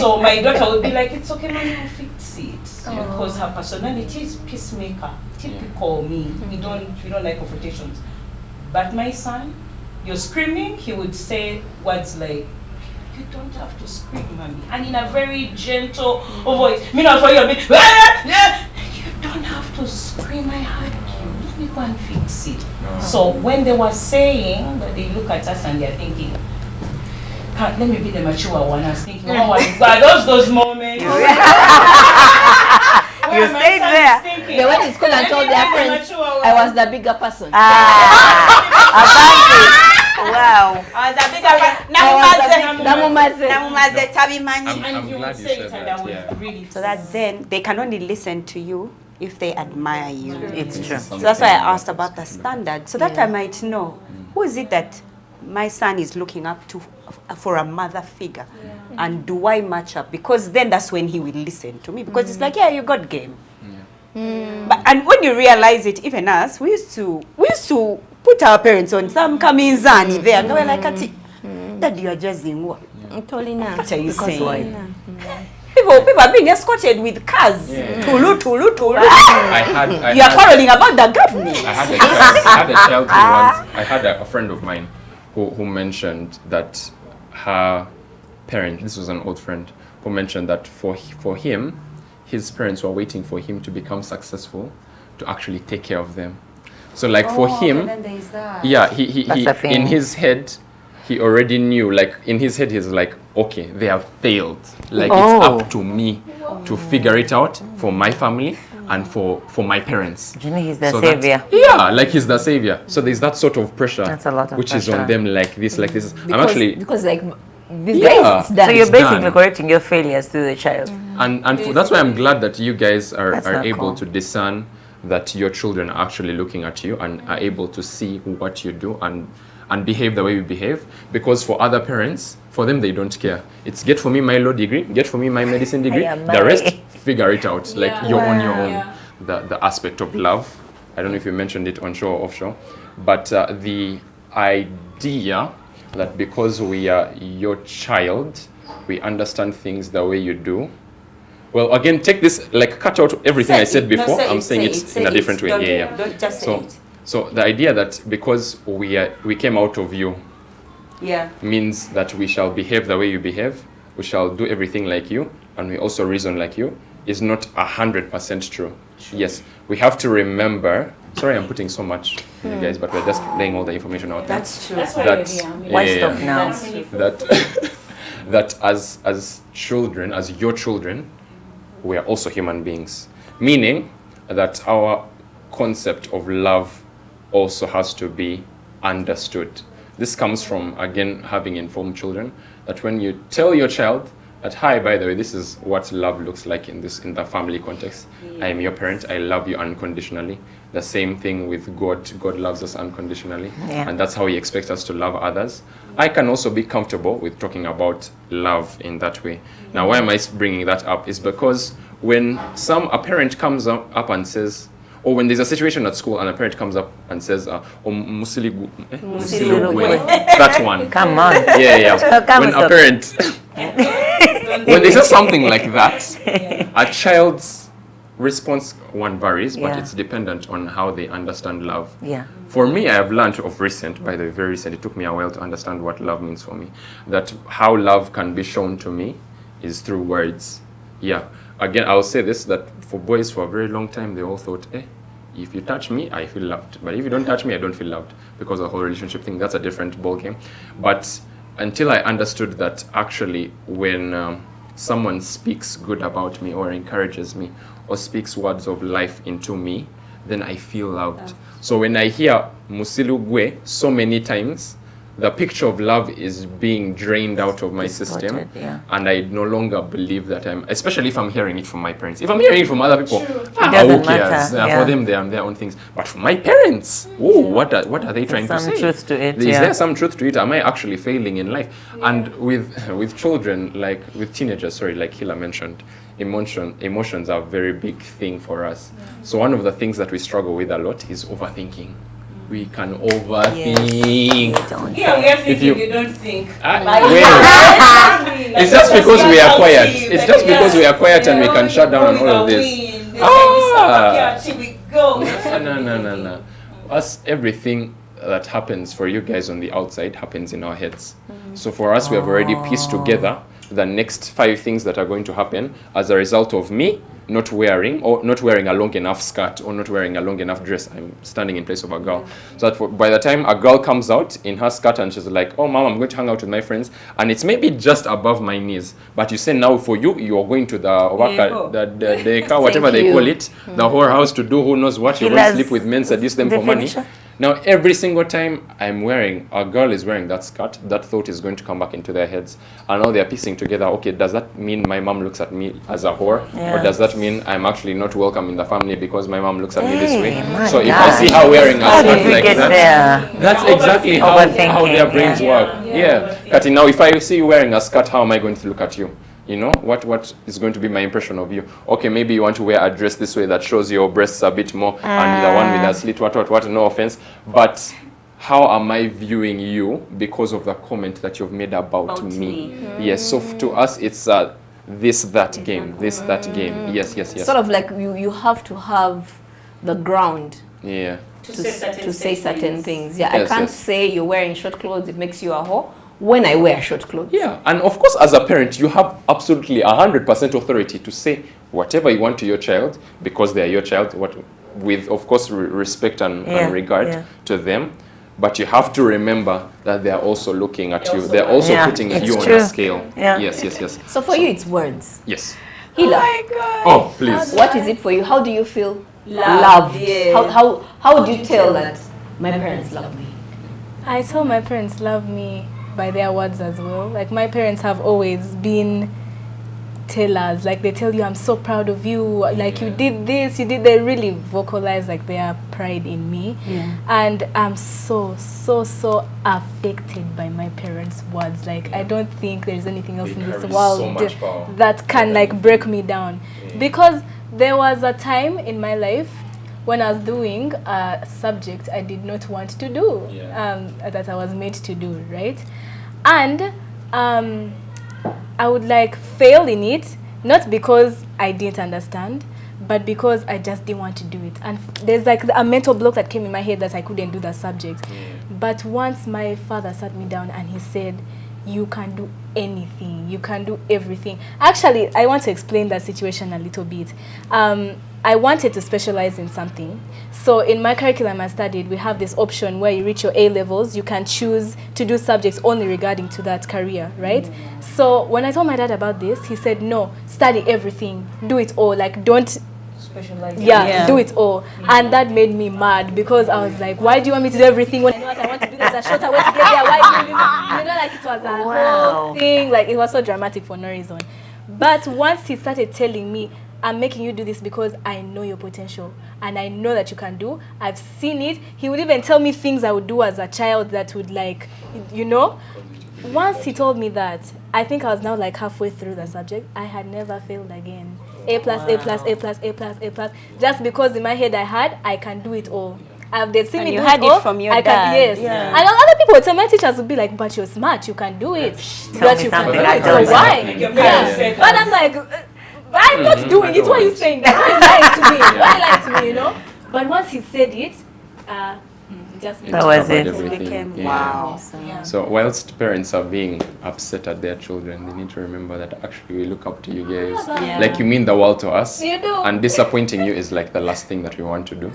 So my daughter would be like, it's okay, mommy, I'll fix it. Because her personality is peacemaker, typical me. We don't like confrontations. But my son, you're screaming, he would say words like, you don't have to scream, mommy. And in a very gentle voice. Meanwhile, for you, I'll be, you don't have to scream, I heard you. Let me go and fix it. So when they were saying that, they look at us and they're thinking, let me be the mature one. I was thinking, oh my God, those moments. You stayed there. They went to school and told their friends, I was the bigger person. Wow. I'm glad you said that. Yeah. So that then they can only listen to you if they admire you. It's true. So that's why I asked about the standard, so that I might know who is it that my son is looking up to for a mother figure, and do I match up? Because then that's when he will listen to me, because it's like, yeah, you got game. But and when you realize it, even us, we used to put our parents on some coming zani there, and they were like, Ati, Daddy, you are just in what? What are you saying? People are being escorted with cars. Tulu. You are quarreling about the government. I had a child who once, I had a friend of mine who mentioned that her parent, this was an old friend, who mentioned that for him, his parents were waiting for him to become successful to actually take care of them. So like for him, yeah, he in his head, he already knew, like in his head, he's like, okay, they have failed. Like it's up to me to figure it out for my family and for my parents. Do you know he's the savior? Yeah, like he's the savior. So there's that sort of pressure. That's a lot of which pressure. is on them, like this. Because like these guys, So you're basically done. correcting your failures to the child. And that's why I'm glad that you guys are not able cool. to discern that your children are actually looking at you and are able to see what you do and behave the way you behave. Because for other parents, for them, they don't care. It's get for me my law degree, get for me my medicine degree. The rest, figure it out. Like you're on your own. The aspect of love. I don't know if you mentioned it onshore or offshore, but the idea that because we are your child, we understand things the way you do. Well, again, take this, like cut out everything I said before. I'm saying it in a different way. Don't just say it. So the idea that because we came out of you, means that we shall behave the way you behave, we shall do everything like you, and we also reason like you, is not 100% true. Yes, we have to remember. Sorry, I'm putting so much on you guys, but we're just laying all the information out there. That's true. Why stop now? That as children, as your children, we are also human beings. Meaning that our concept of love also has to be understood. This comes from, again, having informed children, that when you tell your child that, hi, by the way, this is what love looks like in the family context. I am your parent, I love you unconditionally. The same thing with God. God loves us unconditionally. And that's how he expects us to love others. I can also be comfortable with talking about love in that way. Now, why am I bringing that up? Is because when a parent comes up and says, or when there's a situation at school and a parent comes up and says, that one. Come on. Yeah. When a parent, when they say something like that, a child's response, one varies, but it's dependent on how they understand love. For me, I have learned of recent, by the way, very recent, it took me a while to understand what love means for me, that how love can be shown to me is through words. Again, I'll say this, that for boys for a very long time, they all thought, if you touch me, I feel loved. But if you don't touch me, I don't feel loved. Because the whole relationship thing, that's a different ballgame. But until I understood that actually when someone speaks good about me or encourages me or speaks words of life into me, then I feel loved. So when I hear Musilugwe so many times, the picture of love is being drained out of my system, and I no longer believe that especially if I'm hearing it from my parents. If I'm hearing it from other people, who cares? For them, they are their own things. But for my parents, what are they trying to say? There's some truth to it. Is there some truth to it? Am I actually failing in life? And with children, with teenagers, like Hilla mentioned, emotions are a very big thing for us. So one of the things that we struggle with a lot is overthinking. We can overthink. We are thinking, you don't think. It's just because we are quiet. It's just because we are quiet and we can shut down on all of this. No. Everything that happens for you guys on the outside happens in our heads. So for us, we have already pieced together the next 5 things that are going to happen as a result of me not wearing a long enough skirt or not wearing a long enough dress. I'm standing in place of a girl. So that by the time a girl comes out in her skirt and she's like, oh mom, I'm going to hang out with my friends, and it's maybe just above my knees, but you say now for you are going to the whatever they call it, the whorehouse to do who knows what. You're going to sleep with men, seduce them for money. Now, every single time a girl is wearing that skirt, that thought is going to come back into their heads. And now they're piecing together, okay, does that mean my mom looks at me as a whore? Or does that mean I'm actually not welcome in the family because my mom looks at me this way? So if I see her wearing a skirt like that, that's exactly how their brains work. Kati, now if I see you wearing a skirt, how am I going to look at you? You know, what is going to be my impression of you? Okay, maybe you want to wear a dress this way that shows your breasts a bit more, and the one with a slit, what, no offense. But how am I viewing you because of the comment that you've made about me? Yes, so to us, it's this, that game. Yes. Sort of like you have to have the ground. To say certain things. I can't say you're wearing short clothes, it makes you a whore. When I wear short clothes. And of course, as a parent, you have absolutely 100% authority to say whatever you want to your child, because they are your child, with, of course, respect and regard to them. But you have to remember that they are also looking at you. They're also putting you on a scale. Yes. So for you, it's words. Yes. Hilla. Oh my God. Oh, please. What is it for you? How do you feel loved? How would you tell that my parents love me? I tell my parents love me by their words as well. Like, my parents have always been tellers. Like, they tell you, I'm so proud of you. Like, you did this, you did. They really vocalize like their pride in me. And I'm so affected by my parents' words. Like, I don't think there's anything else in this world that can like break me down. Because there was a time in my life when I was doing a subject I did not want to do, that I was made to do, right? And I would like fail in it, not because I didn't understand, but because I just didn't want to do it. And there's like a mental block that came in my head that I couldn't do that subject. But once my father sat me down and he said, you can do anything, you can do everything. Actually, I want to explain that situation a little bit. I wanted to specialize in something. So in my curriculum I studied, we have this option where you reach your A levels, you can choose to do subjects only regarding to that career, right? So when I told my dad about this, he said, no, study everything, do it all, like don't specialize. Do it all. And that made me mad because I was like, why do you want me to do everything when I know what I want to do? There's a shorter way to get there. Why do you do this? You know, like it was a whole thing, like it was so dramatic for no reason. But once he started telling me, I'm making you do this because I know your potential and I know that you can do. I've seen it. He would even tell me things I would do as a child that would, like, you know. Once he told me that, I think I was now like halfway through the subject. I had never failed again. A plus, A plus, A plus, A plus, A plus. Just because in my head I can do it all. They've seen me do it all. From your dad. Yes. Yeah. And other people would tell, my teachers would be like, but you're smart, you can do it. But you can do it. So why? But I'm like, I'm not doing it. What are you saying? Why are you lying to me? Why are you lying to me, you know? But once he said it, just that was it. It became wow. So whilst parents are being upset at their children, they need to remember that actually we look up to you guys. Like you mean the world to us. You do. And disappointing you is like the last thing that we want to do.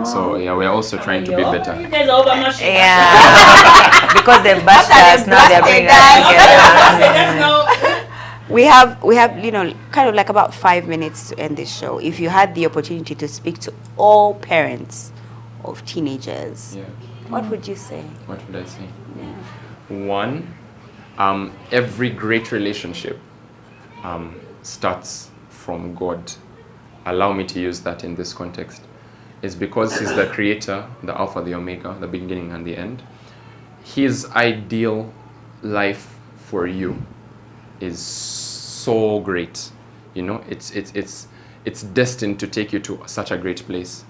So we're also trying to be better. You guys are overmatched. Because they bashed us, now they're bringing us together. We have, you know, kind of like about 5 minutes to end this show. If you had the opportunity to speak to all parents of teenagers, what would you say? What would I say? One, every great relationship starts from God. Allow me to use that in this context. It's because He's the creator, the Alpha, the Omega, the beginning and the end. His ideal life for you is so great, you know. It's destined to take you to such a great place,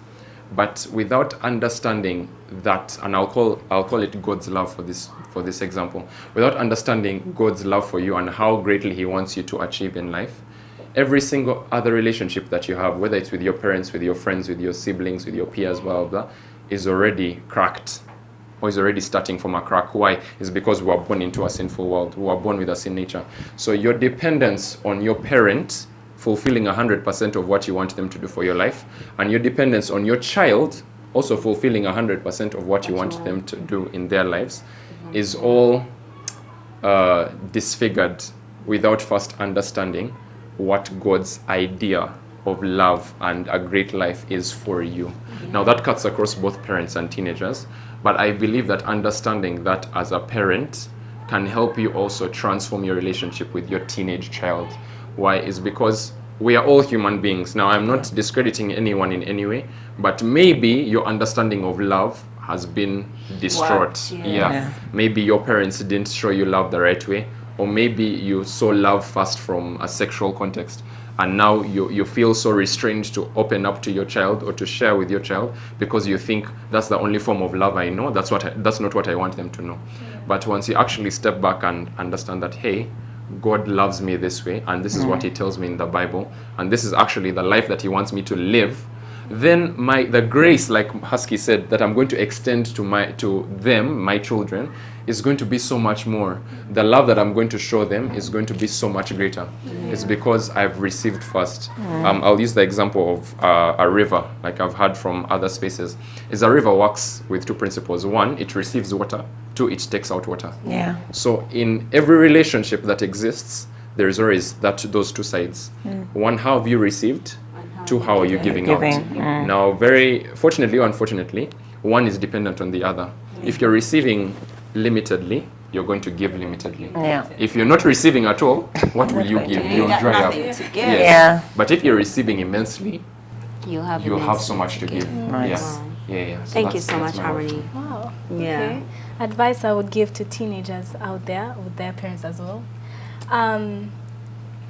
but without understanding that, and I'll call it God's love for this example. Without understanding God's love for you and how greatly He wants you to achieve in life, every single other relationship that you have, whether it's with your parents, with your friends, with your siblings, with your peers, blah blah blah, is already cracked. Or is already starting from a crack. Why? It's because we were born into a sinful world. We were born with a sin nature. So your dependence on your parent fulfilling 100% of what you want them to do for your life, and your dependence on your child also fulfilling 100% of what you want them to do in their lives, is all disfigured without first understanding what God's idea of love and a great life is for you. Now that cuts across both parents and teenagers, but I believe that understanding that as a parent can help you also transform your relationship with your teenage child. Why? Is because we are all human beings. Now I'm not discrediting anyone in any way, but maybe your understanding of love has been distraught. Maybe your parents didn't show you love the right way, or maybe you saw love first from a sexual context, and now you feel so restrained to open up to your child or to share with your child because you think that's the only form of love I know. That's not what I want them to know. But once you actually step back and understand that, hey, God loves me this way, and this is what He tells me in the Bible, and this is actually the life that He wants me to live, then the grace, like Husky said, that I'm going to extend to them, my children, is going to be so much more. The love that I'm going to show them is going to be so much greater. It's because I've received first. I'll use the example of a river, like I've heard from other spaces. A river works with two principles. One, it receives water. Two, it takes out water. So in every relationship that exists, there is always those two sides. One, how have you received? Two, how are you giving out? Now, very fortunately or unfortunately, one is dependent on the other. If you're receiving limitedly, you're going to give limitedly. If you're not receiving at all, what will you give? You'll dry up. But if you're receiving immensely, you'll have so much to give. So thank you so much, Harmony. Wow. Advice I would give to teenagers out there with their parents as well.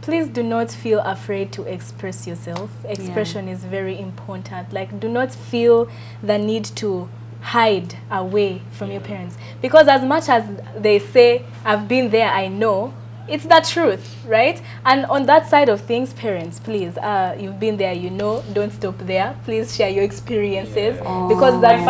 Please do not feel afraid to express yourself. Expression is very important. Like, do not feel the need to hide away from your parents. Because as much as they say, I've been there, I know, it's the truth, right? And on that side of things, parents, please, you've been there, you know, don't stop there. Please share your experiences, because that's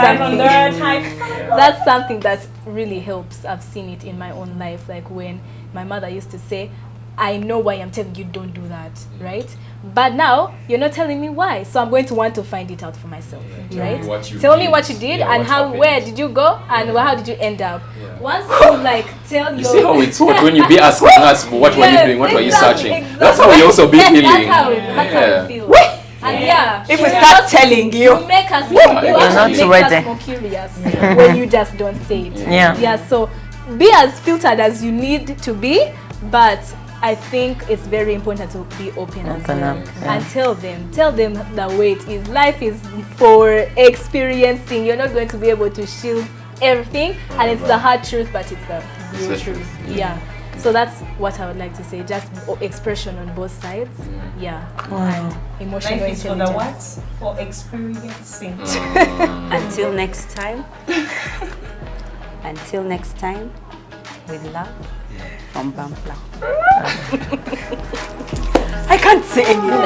something that really helps. I've seen it in my own life. Like when my mother used to say, I know why I'm telling you don't do that, right? But now you're not telling me why, so I'm going to want to find it out for myself, right? Tell me what you did and how, where did you go, and how did you end up? Once you like tell you see how it's hot when you be asking us what were you doing, what were you searching? That's how we also be feeling. That's how it feels. And if we start telling you, you make us, more curious when you just don't say it. Yeah. So be as filtered as you need to be, but I think it's very important to be open as well. And tell them the way it is. Life is for experiencing. You're not going to be able to shield everything, and it's the hard truth, but it's the real truth. Yeah. So that's what I would like to say. Just expression on both sides. Yeah. And emotional Life is for the intelligence. what? For experiencing. Until next time. Until next time. With love from Bampla. I can't say anything. No,